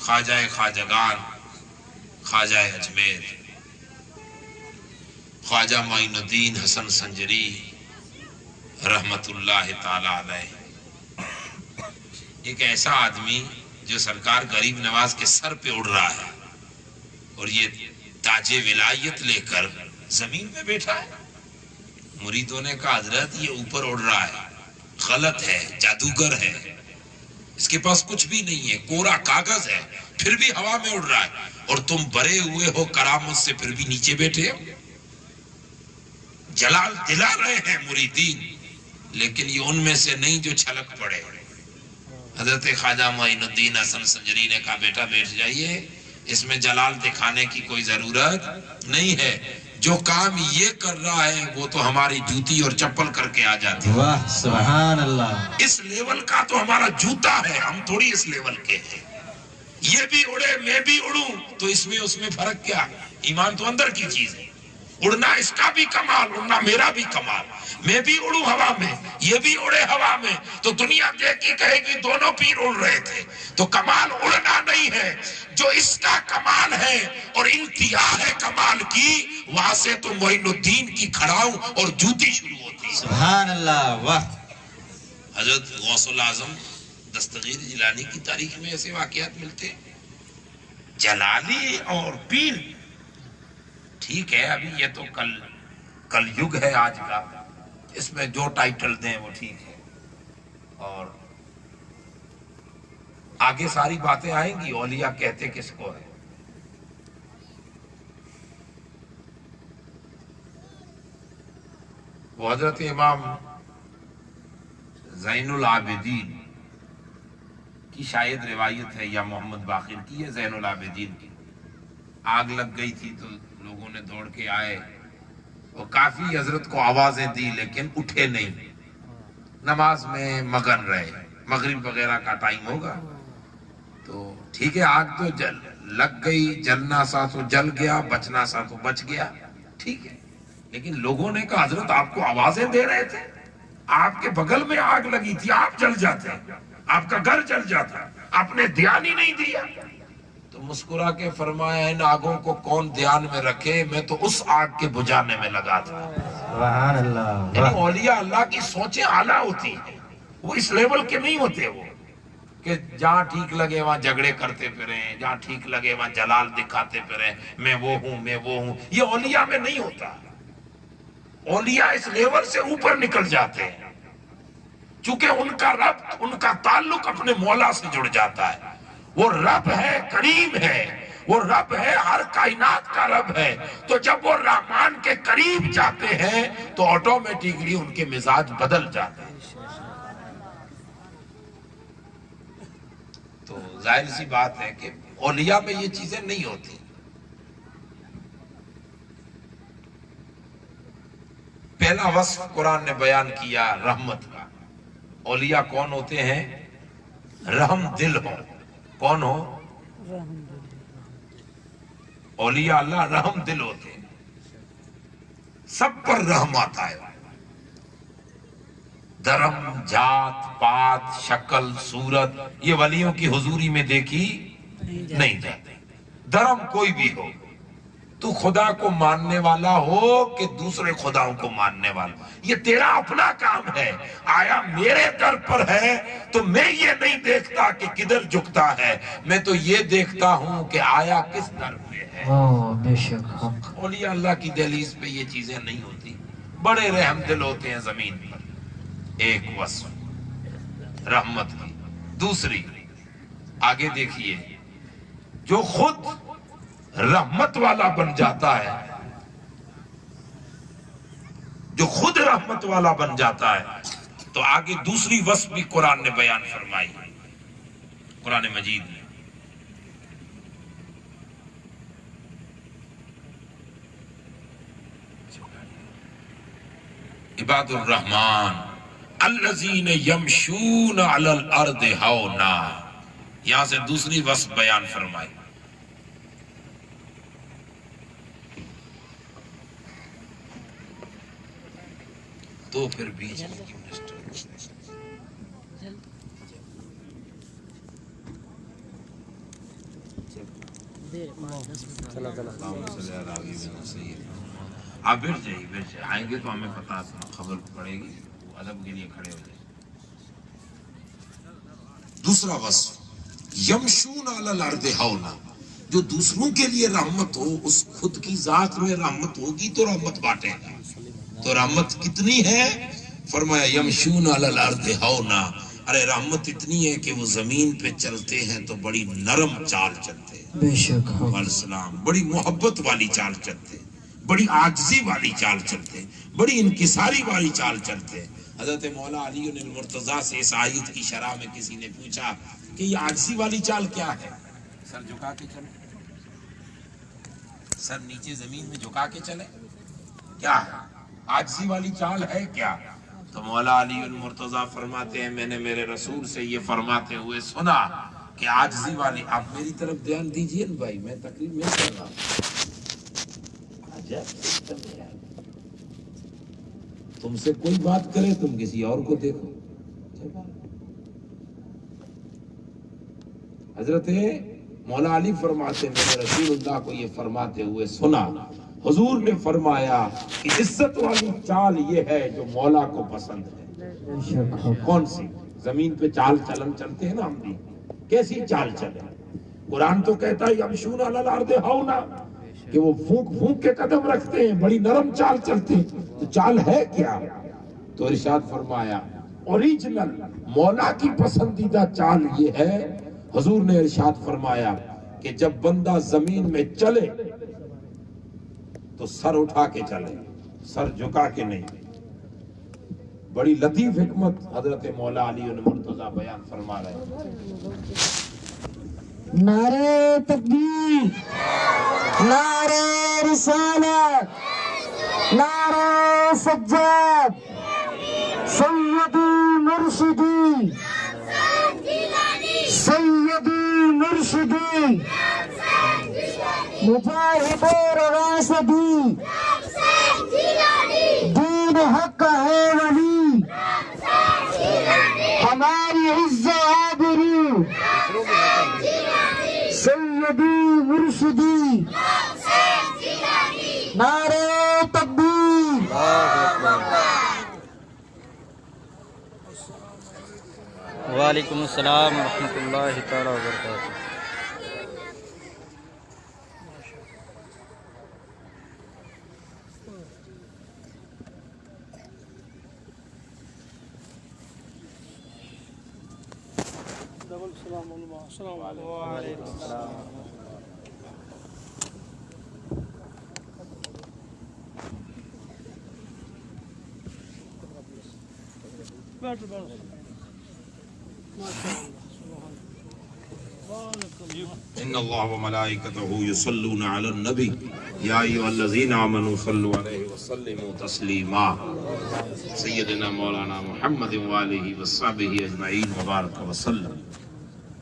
خواجہ خواجگان خواجہ اجمیر خواجہ معین الدین حسن سنجری رحمت اللہ تعالی علیہ، ایک ایسا آدمی جو سرکار غریب نواز کے سر پہ اڑ رہا ہے اور یہ تاج ولایت لے کر زمین میں بیٹھا ہے۔ مریدوں نے کہا حضرت یہ اوپر اڑ رہا ہے، غلط ہے، جادوگر ہے، اس کے پاس کچھ بھی نہیں ہے، کورا کاغذ ہے، پھر بھی ہوا میں اڑ رہا ہے، اور تم بڑے ہوئے ہو کرامت سے پھر بھی نیچے بیٹھے ہو۔ جلال دلا رہے ہیں مریدین، لیکن یہ ان میں سے نہیں جو چھلک پڑے۔ حضرت خواجہ معین الدین حسن سنجری نے کہا بیٹا بیٹھ جائیے، اس میں جلال دکھانے کی کوئی ضرورت نہیں ہے، جو کام یہ کر رہا ہے وہ تو ہماری جوتی اور چپل کر کے آ جاتی ہے۔ واہ سبحان اللہ، اس لیول کا تو ہمارا جوتا ہے، ہم تھوڑی اس لیول کے ہیں۔ یہ بھی اڑے میں بھی اڑوں تو اس میں فرق کیا؟ ایمان تو اندر کی چیز ہے۔ اڑنا اس کا بھی کمال، اڑنا میرا بھی کمال۔ میں بھی اڑوں ہوا میں، یہ بھی اڑے ہوا میں، تو دنیا دیکھی کہے گی دونوں پیر اڑ رہے تھے۔ تو کمال اڑنا نہیں ہے، جو اس کا کمال ہے اور انتہا ہے کمال کی، وہاں سے تو معین الدین کی کھڑاؤں اور جوتی شروع ہوتی ہے۔ سبحان اللہ، واہ۔ حضرت غوث الاعظم دستگیر جیلانی کی تاریخ میں ایسے واقعات ملتے ہیں۔ جلالی اور پیر، ٹھیک ہے، ابھی یہ تو کل یگ ہے آج کا، اس میں جو ٹائٹل دیں وہ ٹھیک ہے، اور آگے ساری باتیں آئیں گی اولیاء کہتے کس کو ہے۔ وہ حضرت امام زین العابدین کی شاید روایت ہے، یا محمد باقر کی ہے، زین العابدین کی۔ آگ لگ گئی تھی تو لوگوں نے دوڑ کے آئے اور کافی حضرت کو آوازیں دی، لیکن اٹھے نہیں، نماز میں مگن رہے۔ مغرب وغیرہ کا ٹائم ہوگا تو ٹھیک ہے، آگ تو لگ گئی، جلنا سا تو جل گیا، بچنا سا تو بچ گیا، ٹھیک ہے، لیکن لوگوں نے کہا حضرت آپ کو آوازیں دے رہے تھے، آپ کے بغل میں آگ لگی تھی، آپ جل جاتے، آپ کا گھر جل جاتا، آپ نے دھیان ہی نہیں دیا۔ تو مسکرا کے فرمایا ان آگوں کو کون دھیان میں رکھے، میں تو اس آگ کے بجھانے میں لگا تھا۔ سبحان اللہ، یعنی اولیاء اللہ کی سوچیں اعلیٰ ہوتی ہیں، وہ اس لیول کے نہیں ہوتے، وہ کہ جہاں ٹھیک لگے وہاں جھگڑے کرتے پھریں، جہاں ٹھیک لگے وہاں جلال دکھاتے پھریں، میں وہ ہوں میں وہ ہوں۔ یہ اولیاء میں نہیں ہوتا۔ اولیاء اس لیول سے اوپر نکل جاتے ہیں، چونکہ ان کا رب، ان کا تعلق اپنے مولا سے جڑ جاتا ہے۔ وہ رب ہے، کریم ہے، وہ رب ہے، ہر کائنات کا رب ہے۔ تو جب وہ رحمان کے قریب جاتے ہیں تو آٹومیٹکلی ان کے مزاج بدل جاتے ہیں۔ تو ظاہر سی بات ہے کہ اولیاء میں یہ چیزیں نہیں ہوتی۔ پہلا وصف قرآن نے بیان کیا رحمت کا۔ اولیاء کون ہوتے ہیں؟ رحم دل ہو۔ کون ہو؟ اولیاء اللہ رحم دل ہوتے ہیں، سب پر رحم آتا ہے۔ دھرم، جات، پات، شکل، صورت، یہ ولیوں کی حضوری میں دیکھی نہیں جاتی۔ دھرم کوئی بھی ہو، تو خدا کو ماننے والا ہو کہ دوسرے خداؤں کو ماننے والا، یہ تیرا اپنا کام ہے۔ آیا میرے در پر ہے تو میں یہ نہیں دیکھتا کہ کدھر جھکتا ہے، میں تو یہ دیکھتا ہوں کہ آیا کس در پہ ہے۔ بے شک حق۔ اولیاء اللہ کی دہلیز پہ یہ چیزیں نہیں ہوتی، بڑے رحم دل ہوتے ہیں زمین پر۔ ایک وصف رحمت کی۔ دوسری آگے دیکھیے، جو خود رحمت والا بن جاتا ہے، جو خود رحمت والا بن جاتا ہے، تو آگے دوسری وصف بھی قرآن نے بیان فرمائی، قرآن مجید نے۔ عباد الرحمن الذین یمشون علی الارض ہونا، یہاں سے دوسری وصف بیان فرمائی۔ تو پھر بیچ میں کیوں ڈسٹرب؟ آپ بیٹھ جائیے آئیں گے تو ہمیں پتا خبر پڑے گی، ادب کے لیے کھڑے ہو جائیں۔ دوسرا وصف یمشون علی الارض ہونا، جو دوسروں کے لیے رحمت ہو، اس خود کی ذات میں رحمت ہوگی تو رحمت بانٹے گا۔ تو رحمت کتنی ہے؟ فرمایا یمشون علی الارض ہونا، ارے رحمت اتنی ہے کہ وہ زمین پہ چلتے ہیں تو بڑی نرم چال چلتے ہیں، بے شک حق، السلام بڑی محبت والی چال چلتے ہیں، بڑی عاجزی والی چال چلتے ہیں، بڑی انکساری والی چال چلتے ہیں۔ حضرت مولا علی المرتضیٰ سے اس آیت کی شرح میں کسی نے پوچھا کہ یہ عاجزی والی چال کیا ہے؟ سر جھکا کے چلے، سر نیچے زمین میں جھکا کے چلے، کیا ہے عاجزی والی چال ہے کیا؟ تو مولا علی المرتضیٰ فرماتے ہیں میں نے میرے رسول سے یہ فرماتے ہوئے سنا کہ عاجزی والی، آپ میری طرف دھیان دیجئے نا بھائی، میں تقریر نہیں کر رہا ہوں۔ عجب سسٹم ہے یار، تم سے کوئی بات کرے تم کسی اور کو دیکھو۔ حضرت مولا علی فرماتے ہیں میں نے رسول اللہ کو یہ فرماتے ہوئے سنا، حضور نے فرمایا کہ عزت والی چال یہ ہے جو مولا کو پسند ہے۔ بے شک حق، کون سی؟ زمین پہ چال چلن چلتے ہیں نا ہم بھی، کیسی چال چلے؟ قرآن تو کہتا ہے یمشون علی الارض ہونا، کہ وہ پھونک پھونک کے قدم رکھتے ہیں، بڑی نرم چال چلتے ہیں۔ تو چال ہے کیا؟ تو ارشاد فرمایا اوریجنل مولا کی پسندیدہ چال یہ ہے، حضور نے ارشاد فرمایا کہ جب بندہ زمین میں چلے تو سر اٹھا کے چلے، سر جھکا کے نہیں۔ بڑی لطیف حکمت حضرت مولا علی المرتضیٰ بیان فرما رہے ہیں۔ نعرہ تکبیر، نعرہ رسالت، نعرہ سجاد، سیدی مرشدی، سیدی مرشدی، مجاہد رواسدی، دین حق ہے ولی، ہماری عز آبرو، سیدی مرشدی، نعرہ تکبیر۔ وعلیکم السلام ورحمۃ اللہ تعالی وبرکاتہ۔ ان اللہ و ملائکتہ یصلون علی النبی یا ایھا الذین آمنوا صلوا علیہ وسلموا تسلیما۔ سیدنا مولانا محمد وآلہ وصحبہ اجمعین مبارک وسلم۔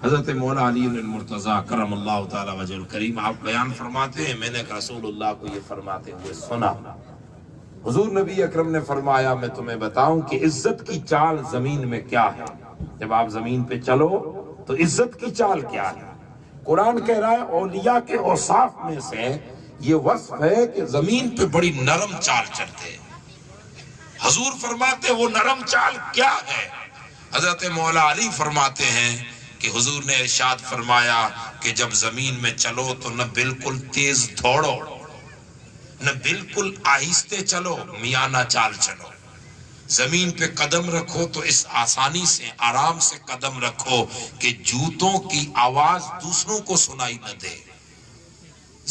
حضرت مولا علی المرتضیٰ کرم اللہ تعالی وجہ الکریم آپ بیان فرماتے ہیں میں نے رسول اللہ کو یہ فرماتے ہوئے سنا، حضور نبی اکرم نے فرمایا میں تمہیں بتاؤں کہ عزت کی چال زمین میں کیا ہے۔ جب آپ زمین پہ چلو تو عزت کی چال کیا ہے؟ قرآن کہہ رہا ہے اولیاء کے اوصاف میں سے یہ وصف ہے کہ زمین پہ بڑی نرم چال چلتے ہیں۔ حضور فرماتے وہ نرم چال کیا ہے؟ حضرت مولا علی فرماتے ہیں کہ حضور نے ارشاد فرمایا کہ جب زمین میں چلو تو نہ بالکل تیز دوڑو نہ بالکل آہستہ چلو، میانہ چال چلو۔ زمین پہ قدم رکھو تو اس آسانی سے آرام سے قدم رکھو کہ جوتوں کی آواز دوسروں کو سنائی نہ دے۔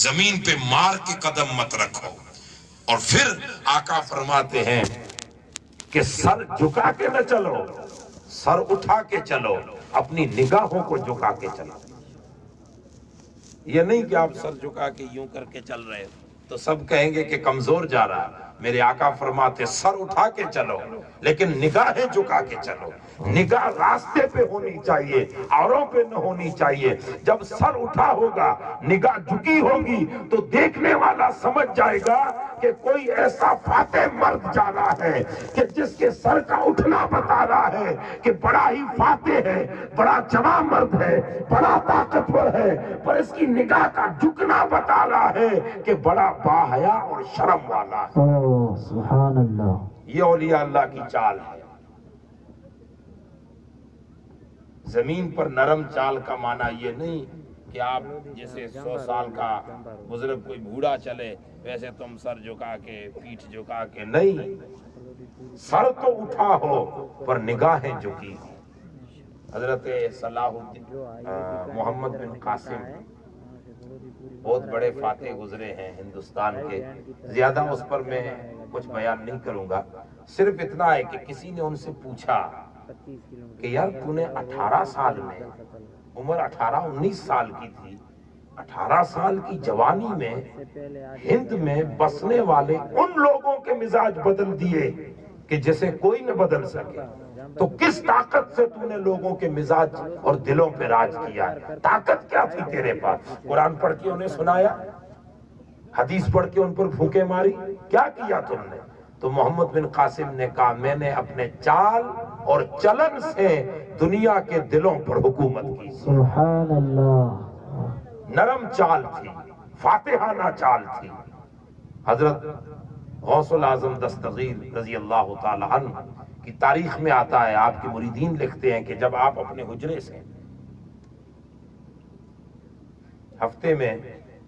زمین پہ مار کے قدم مت رکھو۔ اور پھر آقا فرماتے ہیں کہ سر جھکا کے نہ چلو، سر اٹھا کے چلو، اپنی نگاہوں کو جھکا کے چلو۔ یہ نہیں کہ آپ سر جھکا کے یوں کر کے چل رہے ہو تو سب کہیں گے کہ کمزور جا رہا ہے۔ میرے آقا فرماتے سر اٹھا کے چلو لیکن نگاہیں جھکا کے چلو۔ نگاہ راستے پہ ہونی چاہیے، اوروں پہ نہ ہونی چاہیے۔ جب سر اٹھا ہوگا، نگاہ جھکی ہوگی تو دیکھنے والا سمجھ جائے گا کہ کوئی ایسا فاتح مرد جا رہا ہے کہ جس کے سر کا اٹھنا بتا رہا ہے کہ بڑا ہی فاتح ہے، بڑا جواں مرد ہے، بڑا طاقتور ہے، پر اس کی نگاہ کا جھکنا بتا رہا ہے کہ بڑا باحیا اور شرم والا ہے۔ اوہ سبحان اللہ۔ یہ اولیاء اللہ کی چال ہے۔ زمین پر نرم چال کا معنی یہ نہیں کہ آپ جیسے 100 سال کا بزرگ کوئی بوڑھا چلے ویسے تم سر جھکا کے پیٹھ جھکا کے، نہیں، سر تو اٹھا ہو پر نگاہیں جھکی ہو۔ حضرت صلاح الدین محمد بن قاسم بہت بڑے فاتح گزرے ہیں ہندوستان کے، زیادہ اس پر میں کچھ بیان نہیں کروں گا، صرف اتنا ہے کہ کسی نے ان سے پوچھا کہ یار تو نے 18 سال میں، عمر 18-19 سال کی تھی، 18 سال کی جوانی میں ہند میں بسنے والے ان لوگوں کے مزاج بدل دیے کہ جسے کوئی نہ بدل سکے، تو کس طاقت سے تو نے لوگوں کے مزاج اور دلوں پہ راج کیا؟ طاقت کیا تھی تیرے پاس؟ قرآن پڑھ کے انہیں سنایا، حدیث پڑھ کے ان پر پھونکے ماری، کیا کیا تم نے؟ تو محمد بن قاسم نے کہا میں نے اپنے چال اور چلن سے دنیا کے دلوں پر حکومت کی۔ سبحان اللہ۔ نرم چال تھی، فاتحانہ چال تھی۔ حضرت غوث الاعظم دستگیر رضی اللہ تعالی عنہ کی تاریخ میں آتا ہے، آپ کے مریدین لکھتے ہیں کہ جب آپ اپنے حجرے سے ہفتے میں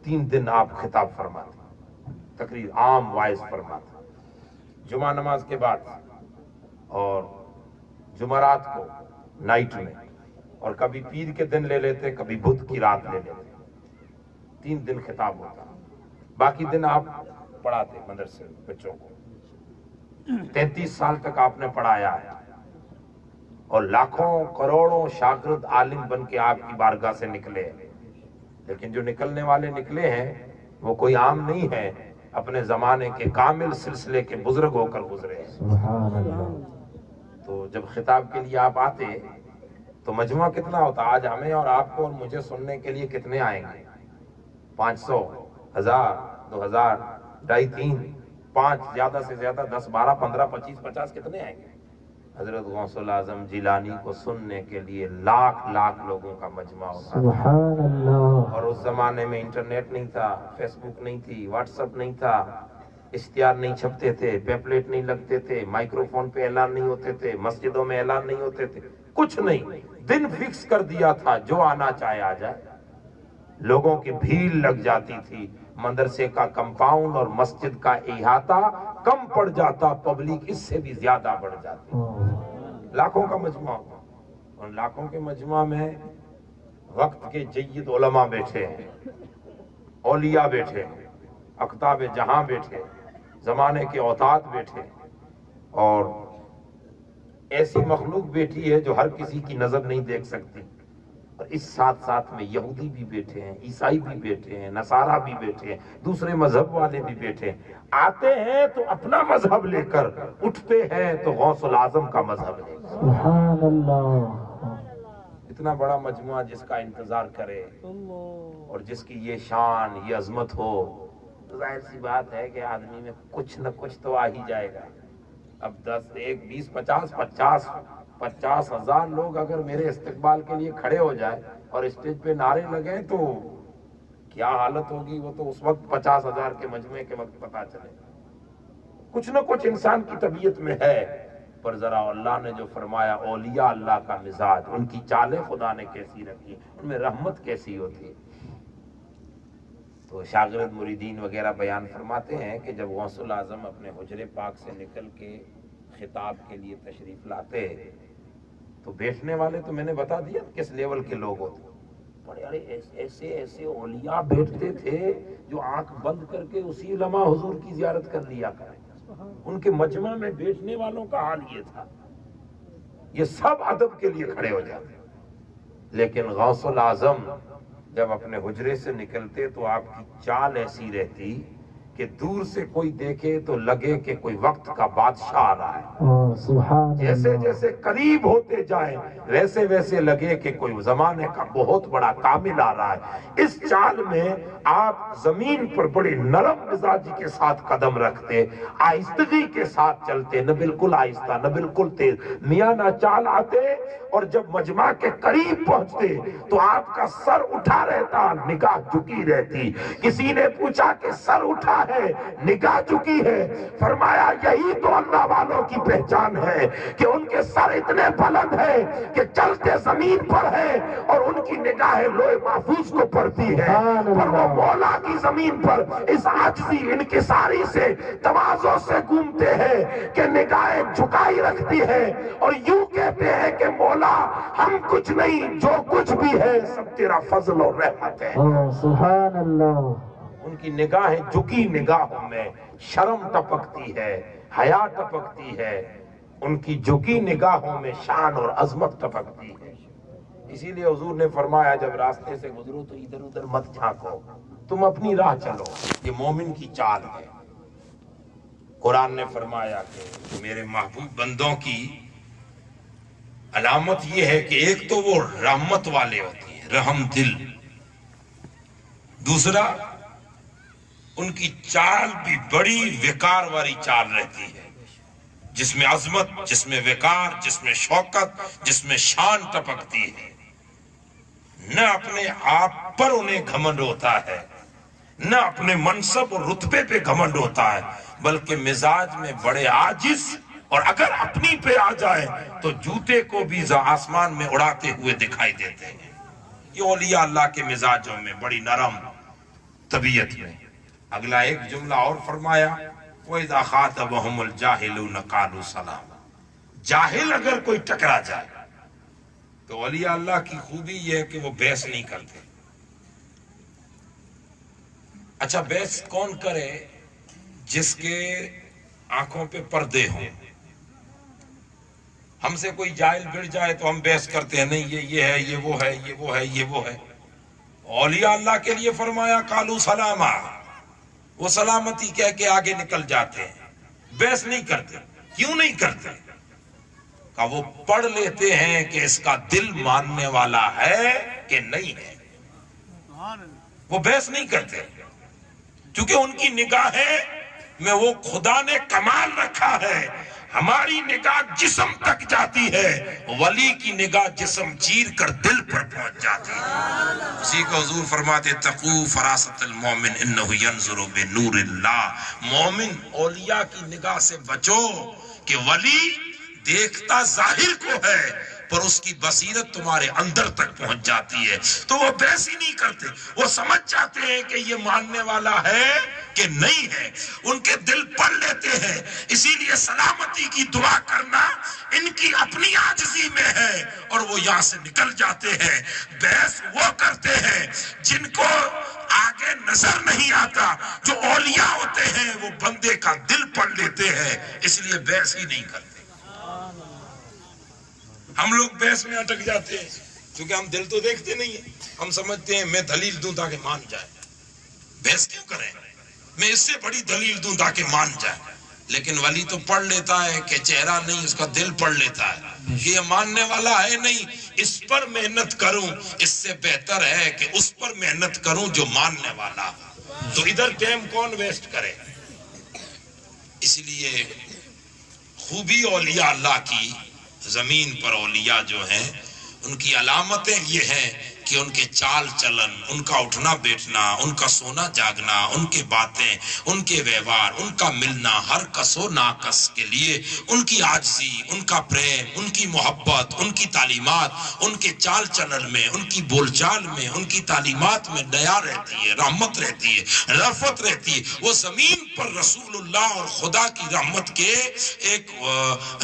3 دن آپ خطاب فرماتے، تقریر عام وائز فرماتے، جمعہ نماز کے بعد اور جمعرات کو نائٹ میں، اور کبھی پیر کے دن لے لیتے، کبھی بدھ کی رات لے لیتے، 3 دن خطاب ہوتا، باقی دن آپ پڑھاتے مدرسے بچوں کو۔ 33 سال تک آپ نے پڑھایا ہے، اور لاکھوں کروڑوں شاگرد عالم بن کے آپ کی بارگاہ سے نکلے ہیں، لیکن جو نکلنے والے نکلے ہیں وہ کوئی عام نہیں ہے، اپنے زمانے کے کامل سلسلے کے بزرگ ہو کر گزرے ہیں۔ سبحان اللہ۔ تو جب خطاب کے لیے آپ آتے تو مجموعہ کتنا ہوتا؟ آج ہمیں اور آپ کو اور مجھے سننے کے لیے کتنے آئیں گے؟ 500، 1000، 2000، 2.5، 3، 5، زیادہ سے زیادہ 10، 12، 15، 25، 50 کتنے آئیں گے؟ حضرت غوث الاعظم جیلانی کو سننے کے لیے لاکھ لوگوں کا مجمع ہوتا۔ سبحان اللہ۔ اور اس زمانے میں انٹرنیٹ نہیں تھا، فیس بک نہیں تھی، واٹس ایپ نہیں تھا، اشتہار نہیں چھپتے تھے، پیپلیٹ نہیں لگتے تھے، مائکروفون پہ اعلان نہیں ہوتے تھے، مسجدوں میں اعلان نہیں ہوتے تھے، کچھ نہیں، دن فکس کر دیا تھا، جو آنا چاہے آ جائے۔ لوگوں کی بھیڑ لگ جاتی تھی، مدرسے کا کمپاؤنڈ اور مسجد کا احاطہ کم پڑ جاتا، پبلک اس سے بھی زیادہ بڑھ جاتی، لاکھوں کا مجمع ہوتا، اور لاکھوں کے مجمع میں وقت کے جید علماء بیٹھے ہیں، اولیاء بیٹھے ہیں، اقطاب جہاں بیٹھے، زمانے کے اوتاد بیٹھے، اور ایسی مخلوق بیٹھی ہے جو ہر کسی کی نظر نہیں دیکھ سکتی، اور اس ساتھ میں یہودی بھی بیٹھے ہیں، عیسائی بھی بیٹھے ہیں، نصارہ بھی بیٹھے ہیں، دوسرے مذہب والے بھی بیٹھے ہیں۔ آتے ہیں تو اپنا مذہب لے کر، اٹھتے ہیں تو غوث الاعظم کا مذہب لے کر۔ سبحان اللہ۔ اتنا بڑا مجموعہ جس کا انتظار کرے اور جس کی یہ شان، یہ عظمت ہو، تو ظاہر سی بات ہے کہ آدمی میں کچھ نہ کچھ تو آ ہی جائے گا۔ اب 10، 1، 20، 50 ہزار لوگ اگر میرے استقبال کے لیے کھڑے ہو جائے اور اسٹیج پہ نعرے لگیں تو کیا حالت ہوگی، وہ تو اس وقت 50,000 کے مجمع کے وقت پتا چلے گا۔ کچھ نہ کچھ انسان کی طبیعت میں ہے، پر ذرا اللہ نے جو فرمایا اولیاء اللہ کا مزاج، ان کی چالیں خدا نے کیسی رکھی، ان میں رحمت کیسی ہوتی ہے۔ تو شاگرد مریدین وغیرہ بیان فرماتے ہیں کہ جب غوث الاعظم اپنے حجرے پاک سے نکل کے خطاب کے لیے تشریف لاتے تو بیٹھنے والے تو میں نے بتا دیا کس لیول کے لوگ ہوتے، بڑے ایسے اولیاء بیٹھتے تھے جو آنکھ بند کر کے اسی لمحہ حضور کی زیارت کر لیا کریں۔ ان کے مجمع میں بیٹھنے والوں کا حال یہ تھا، یہ سب ادب کے لیے کھڑے ہو جاتے، لیکن غوث الاعظم جب اپنے حجرے سے نکلتے تو آپ کی چال ایسی رہتی کہ دور سے کوئی دیکھے تو لگے کہ کوئی وقت کا بادشاہ آ رہا ہے۔ سبحان جیسے اللہ جیسے قریب ہوتے جائیں ویسے ویسے لگے کہ کوئی زمانے کا بہت بڑا کامل آ رہا ہے۔ اس چال میں آپ زمین پر بڑی نرم مزاجی کے ساتھ قدم رکھتے، آہستگی کے ساتھ چلتے، نہ بالکل آہستہ نہ بالکل تیز، میاں نہ چال آتے، اور جب مجمع کے قریب پہنچتے تو آپ کا سر اٹھا رہتا، نگاہ جھکی رہتی۔ کسی نے پوچھا کہ سر اٹھا ہے نگاہ جھکی ہے، فرمایا یہی تو اللہ والوں کی پہچان ہے کہ ان کے سر اتنے بلند ہیں کہ چلتے زمین پر ہے اور ان کی نگاہیں لوح محفوظ کو پڑتی ہے، پر وہ مولا کی زمین پر اس عاجزی انکساری سے تواضع سے گھومتے ہیں کہ نگاہیں جھکائی رکھتی ہے اور یوں کہتے ہیں کہ مولا ہم کچھ نہیں، جو کچھ بھی ہے سب تیرا فضل اور رحمت ہے۔ سبحان اللہ ان کی نگاہیں جھکی نگاہوں میں شرم ٹپکتی ہے، حیا ٹپکتی ہے، ان کی جھکی نگاہوں میں شان اور عظمت ٹپکتی ہے۔ اسی لیے حضور نے فرمایا جب راستے سے گزرو تو ادھر ادھر مت جھانکو، تم اپنی راہ چلو، یہ مومن کی چال ہے۔ قرآن نے فرمایا کہ میرے محبوب بندوں کی علامت یہ ہے کہ ایک تو وہ رحمت والے ہوتی ہیں، رحم دل، دوسرا ان کی چال بھی بڑی وقار والی چال رہتی ہے، جس میں عظمت، جس میں وقار، جس میں شوکت، جس میں شان ٹپکتی ہے۔ نہ اپنے آپ پر انہیں گھمنڈ ہوتا ہے، نہ اپنے منصب اور رتبے پہ گھمنڈ ہوتا ہے، بلکہ مزاج میں بڑے عاجز، اور اگر اپنی پہ آ جائے تو جوتے کو بھی آسمان میں اڑاتے ہوئے دکھائی دیتے ہیں۔ یہ اولیاء اللہ کے مزاجوں میں بڑی نرم طبیعت میں۔ اگلا ایک جملہ اور فرمایا وَإِذَا خَاطَبَهُمُ الْجَاهِلُونَ قَالُوا سَلَامًا۔ جاہل اگر کوئی ٹکرا جائے تو اولیاء اللہ کی خوبی یہ ہے کہ وہ بحث نہیں کرتے۔ اچھا بحث کون کرے؟ جس کے آنکھوں پہ پردے ہوں۔ ہم سے کوئی جاہل بڑھ جائے تو ہم بحث کرتے ہیں، نہیں یہ ہے، یہ وہ ہے، یہ وہ ہے، یہ وہ ہے۔ اولیاء اللہ کے لیے فرمایا قالوا سلاما، وہ سلامتی کہہ کے آگے نکل جاتے ہیں، بحث نہیں کرتے۔ کیوں نہیں کرتے؟ کہ وہ پڑھ لیتے ہیں کہ اس کا دل ماننے والا ہے کہ نہیں ہے۔ وہ بحث نہیں کرتے کیونکہ ان کی نگاہیں میں وہ خدا نے کمال رکھا ہے۔ ہماری نگاہ جسم تک جاتی ہے، ولی کی نگاہ جسم چیر کر دل پر پہنچ جاتی ہے۔ اسی کو حضور فرماتے تقو فراست المومن انہو ینظر بنور اللہ۔ مومن اولیاء کی نگاہ سے بچو کہ ولی دیکھتا ظاہر کو ہے پر اس کی بصیرت تمہارے اندر تک پہنچ جاتی ہے۔ تو وہ بحث ہی نہیں کرتے، وہ سمجھ جاتے ہیں کہ یہ ماننے والا ہے کہ نہیں ہے، ان کے دل پڑھ لیتے ہیں۔ اسی لیے سلامتی کی دعا کرنا ان کی اپنی عاجزی میں ہے اور وہ یہاں سے نکل جاتے ہیں۔ بحث وہ کرتے ہیں جن کو آگے نظر نہیں آتا، جو اولیاء ہوتے ہیں وہ بندے کا دل پڑھ لیتے ہیں، اس لیے بحث ہی نہیں کرتے۔ ہم لوگ بحث میں اٹک جاتے ہیں کیونکہ ہم دل تو دیکھتے نہیں ہیں، ہم سمجھتے ہیں میں دلیل دوں تاکہ مان جائے۔ بحث کیوں کریں؟ میں اس سے بڑی دلیل دوں تاکہ مان جائے۔ لیکن ولی تو پڑھ لیتا ہے کہ چہرہ نہیں، اس کا دل پڑھ لیتا ہے کہ یہ ماننے والا ہے نہیں، اس پر محنت کروں، اس سے بہتر ہے کہ اس پر محنت کروں جو ماننے والا۔ تو ادھر ٹائم کون ویسٹ کرے؟ اس لیے خوبی اولیاء اللہ کی، زمین پر اولیاء جو ہیں ان کی علامتیں یہ ہیں کہ ان کے چال چلن، ان کا اٹھنا بیٹھنا، ان کا سونا جاگنا، ان کے باتیں، ان کے ویوہار، ان کا ملنا ہر کس و ناکس کے لیے، ان کی عاجزی، ان کا پریم، ان کی محبت، ان کی تعلیمات، ان کے چال چلن میں، ان کی بول چال میں، ان کی تعلیمات میں دیا رہتی ہے، رحمت رہتی ہے، رفت رہتی ہے۔ وہ زمین پر رسول اللہ اور خدا کی رحمت کے ایک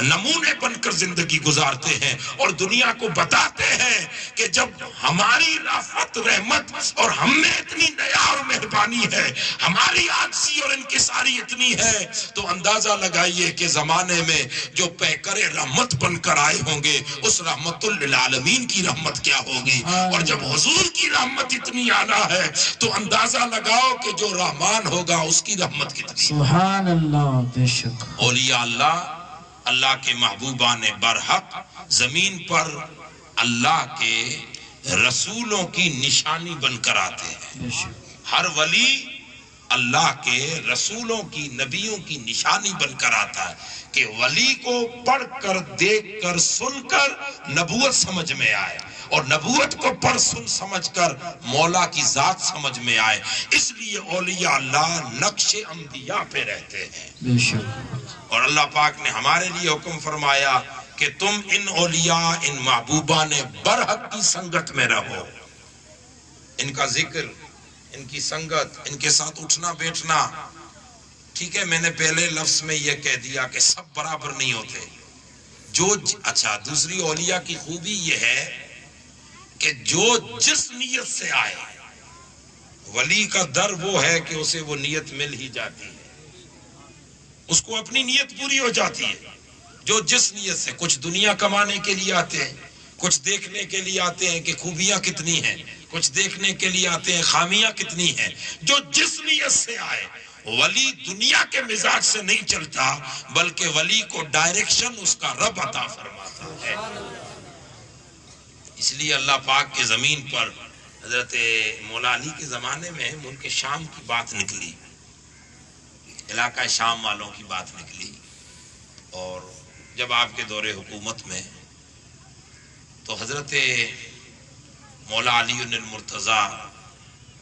نمونے بن کر زندگی گزارتے ہیں اور دنیا کو بتاتے ہیں کہ جب ہماری رافت رحمت اور ہم میں اتنی دیا اور مہربانی ہے، ہماری عاجزی اور انکساری اتنی ہے، تو اندازہ لگائیے کہ زمانے میں جو پیکر رحمت بن کر آئے ہوں گے اس رحمت للعالمین کی رحمت کیا ہوگی۔ اور جب حضور کی رحمت اتنی اعلیٰ ہے تو اندازہ لگاؤ کہ جو رحمان ہوگا اس کی رحمت کتنی۔ سبحان اللہ، بے شک۔ اولیاء اللہ اللہ کے محبوبان برحق زمین پر اللہ کے رسولوں کی نشانی بن کر آتے ہیں. ہر ولی اللہ کے رسولوں کی نبیوں کی نشانی بن کر آتا ہے کہ ولی کو پڑھ کر دیکھ کر سن کر نبوت سمجھ میں آئے اور نبوت کو پڑھ سن سمجھ کر مولا کی ذات سمجھ میں آئے. اس لیے اولیاء اللہ نقش انبیاء پہ رہتے ہیں. اور اللہ پاک نے ہمارے لیے حکم فرمایا کہ تم ان اولیاء ان محبوبان برحق کی سنگت میں رہو. ان کا ذکر، ان کی سنگت، ان کے ساتھ اٹھنا بیٹھنا. ٹھیک ہے، میں نے پہلے لفظ میں یہ کہہ دیا کہ سب برابر نہیں ہوتے. اچھا، دوسری اولیاء کی خوبی یہ ہے کہ جو جس نیت سے آئے، ولی کا در وہ ہے کہ اسے وہ نیت مل ہی جاتی ہے، اس کو اپنی نیت پوری ہو جاتی ہے. جو جس نیت سے، کچھ دنیا کمانے کے لیے آتے ہیں، کچھ دیکھنے کے لیے آتے ہیں کہ خوبیاں کتنی ہیں، کچھ دیکھنے کے لیے آتے ہیں خامیاں کتنی ہیں. جو جس نیت سے آئے، ولی دنیا کے مزاج سے نہیں چلتا، بلکہ ولی کو ڈائریکشن اس کا رب عطا فرماتا ہے. اس لیے اللہ پاک کے زمین پر حضرت مولا علی کے زمانے میں ملک شام کی بات نکلی، علاقہ شام والوں کی بات نکلی. اور جب آپ کے دور حکومت میں تو حضرت مولا علی المرتضیٰ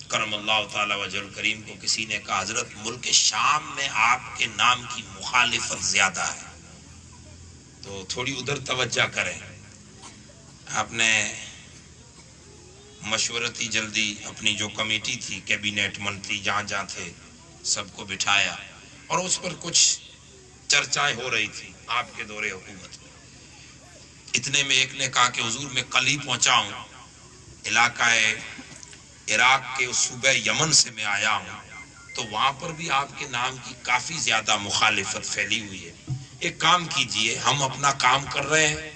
کرم اللہ تعالی وجہ الکریم کو کسی نے کہا حضرت ملک شام میں آپ کے نام کی مخالفت زیادہ ہے، تو تھوڑی ادھر توجہ کریں. آپ نے مشورتی جلدی اپنی جو کمیٹی تھی، کیبینٹ منتری جہاں جہاں تھے سب کو بٹھایا اور اس پر کچھ چرچائیں ہو رہی تھی آپ کے دور حکومت میں. اتنے میں ایک نے کہا کہ حضور میں کل ہی پہنچا ہوں، علاقہ عراق کے صوبہ یمن سے میں آیا ہوں، تو وہاں پر بھی آپ کے نام کی کافی زیادہ مخالفت پھیلی ہوئی ہے. ایک کام کیجئے، ہم اپنا کام کر رہے ہیں،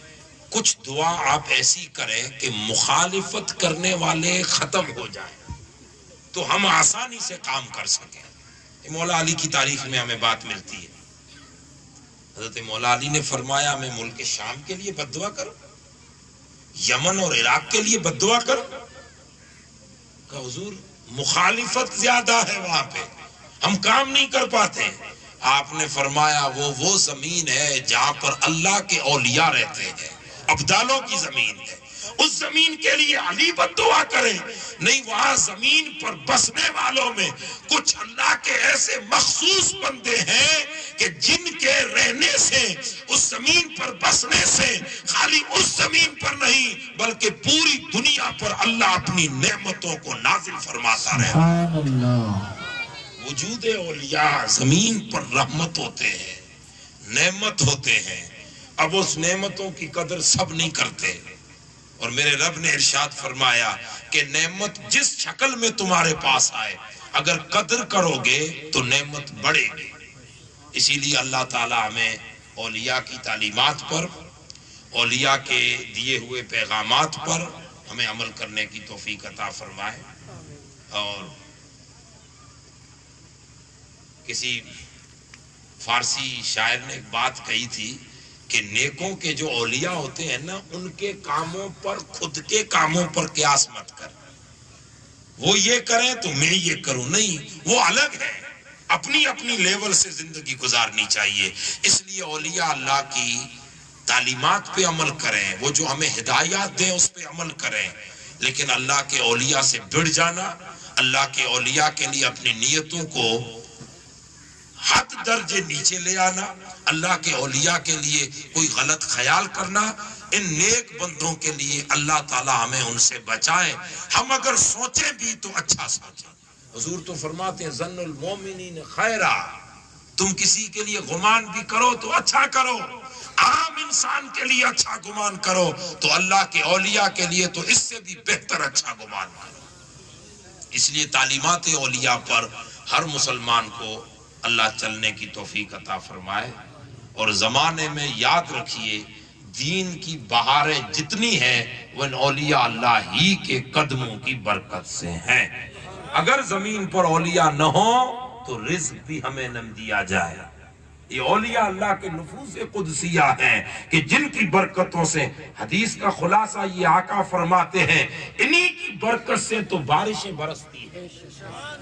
کچھ دعا آپ ایسی کریں کہ مخالفت کرنے والے ختم ہو جائیں تو ہم آسانی سے کام کر سکیں. مولا علی کی تاریخ میں ہمیں بات ملتی ہے. حضرت مولا علی نے فرمایا میں ملک شام کے لیے بد دعا کروں، یمن اور عراق کے لیے بد دعا کروں؟ کہ حضور مخالفت زیادہ ہے وہاں پہ، ہم کام نہیں کر پاتے. آپ نے فرمایا وہ زمین ہے جہاں پر اللہ کے اولیاء رہتے ہیں، ابدالوں کی زمین ہے، اس زمین کے لیے علی بد دعا کریں. نہیں، وہاں زمین پر بسنے والوں میں کچھ اللہ کے ایسے مخصوص بندے ہیں کہ جن کے رہنے سے، اس زمین پر بسنے سے، خالی اس زمین پر نہیں بلکہ پوری دنیا پر اللہ اپنی نعمتوں کو نازل فرماتا رہے. سبحان اللہ. وجود اولیاء زمین پر رحمت ہوتے ہیں، نعمت ہوتے ہیں. اب اس نعمتوں کی قدر سب نہیں کرتے، اور میرے رب نے ارشاد فرمایا کہ نعمت جس شکل میں تمہارے پاس آئے اگر قدر کرو گے تو نعمت بڑھے گی. اسی لیے اللہ تعالیٰ ہمیں اولیاء کی تعلیمات پر، اولیاء کے دیے ہوئے پیغامات پر ہمیں عمل کرنے کی توفیق عطا فرمائے. اور کسی فارسی شاعر نے ایک بات کہی تھی کہ نیکوں کے جو اولیاء ہوتے ہیں نا، ان کے کاموں پر خود کے کاموں پر قیاس مت کر. وہ یہ کریں تو میں یہ کروں، نہیں، وہ الگ ہے، اپنی اپنی لیول سے زندگی گزارنی چاہیے. اس لیے اولیاء اللہ کی تعلیمات پہ عمل کریں، وہ جو ہمیں ہدایات دیں اس پہ عمل کریں. لیکن اللہ کے اولیاء سے بڑھ جانا، اللہ کے اولیاء کے لیے اپنی نیتوں کو حد درجے نیچے لے آنا، اللہ کے اولیاء کے لیے کوئی غلط خیال کرنا، ان نیک بندوں کے لیے اللہ تعالی ہمیں ان سے بچائے. ہم اگر سوچیں بھی تو اچھا سوچیں. حضور تو فرماتے ہیں ظن المومنین خیرا، تم کسی کے لیے گمان بھی کرو تو اچھا کرو، عام انسان کے لیے اچھا گمان کرو تو اللہ کے اولیاء کے لیے تو اس سے بھی بہتر اچھا گمان کرو. اس لیے تعلیمات اولیاء پر ہر مسلمان کو اللہ چلنے کی توفیق عطا فرمائے. اور زمانے میں یاد رکھیے دین کی بہاریں جتنی ہیں وہ ان اولیاء اللہ ہی کے قدموں کی برکت سے ہیں. اگر زمین پر اولیاء نہ ہوں تو رزق بھی ہمیں نہ دیا جائے. یہ اولیاء اللہ کے نفوذ قدسیہ ہیں کہ جن کی برکتوں سے حدیث کا خلاصہ یہ آقا فرماتے ہیں انہی کی برکت سے تو بارشیں برستی ہیں،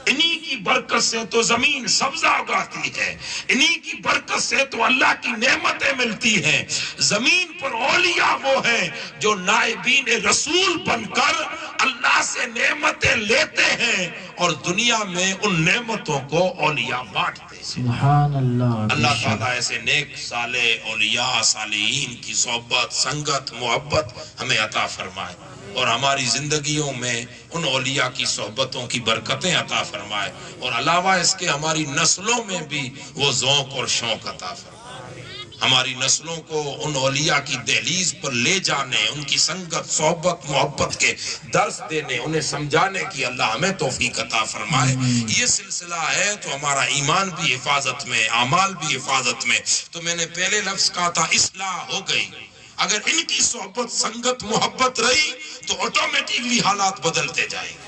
انہی کی برکت سے تو زمین سبزہ اگاتی ہے، انہی کی برکت سے تو اللہ کی نعمتیں ملتی ہیں۔ زمین پر اولیاء وہ ہیں جو نائبین رسول بن کر اللہ سے نعمتیں لیتے ہیں اور دنیا میں ان نعمتوں کو اولیاء بانٹتے ہیں۔ سبحان اللہ۔ اللہ تعالیٰ ایسے نیک صالح اولیاء صالحین کی صحبت، سنگت، محبت ہمیں عطا فرمائے اور ہماری زندگیوں میں ان اولیاء کی صحبتوں کی برکتیں عطا فرمائے اور علاوہ اس کے ہماری نسلوں میں بھی وہ ذوق اور شوق عطا فرمائے، ہماری نسلوں کو ان اولیاء کی دہلیز پر لے جانے، ان کی سنگت، صحبت، محبت کے درس دینے، انہیں سمجھانے کی اللہ ہمیں توفیق عطا فرمائے۔ یہ سلسلہ ہے تو ہمارا ایمان بھی حفاظت میں، اعمال بھی حفاظت میں۔ تو میں نے پہلے لفظ کہا تھا اصلاح ہو گئی، اگر ان کی صحبت، سنگت، محبت رہی تو آٹومیٹکلی حالات بدلتے جائیں گے،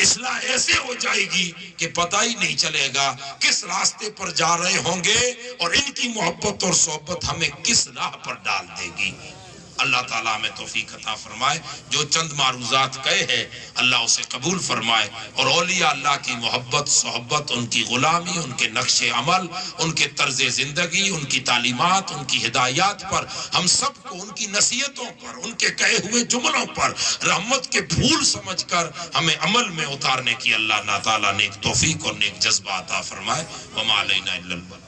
اصلاح ایسے ہو جائے گی کہ پتہ ہی نہیں چلے گا کس راستے پر جا رہے ہوں گے اور ان کی محبت اور صحبت ہمیں کس راہ پر ڈال دے گی۔ اللہ تعالیٰ ہمیں توفیق عطا فرمائے۔ جو چند معروضات کہے ہیں اللہ اسے قبول فرمائے اور اولیاء اللہ کی محبت، صحبت، ان کی غلامی، ان کے نقش عمل، ان کے طرز زندگی، ان کی تعلیمات، ان کی ہدایات پر ہم سب کو ان کی نصیحتوں پر، ان کے کہے ہوئے جملوں پر رحمت کے پھول سمجھ کر ہمیں عمل میں اتارنے کی اللہ تعالیٰ نیک توفیق اور نیک جذبہ عطا فرمائے۔ وما علینا الا البلاغ۔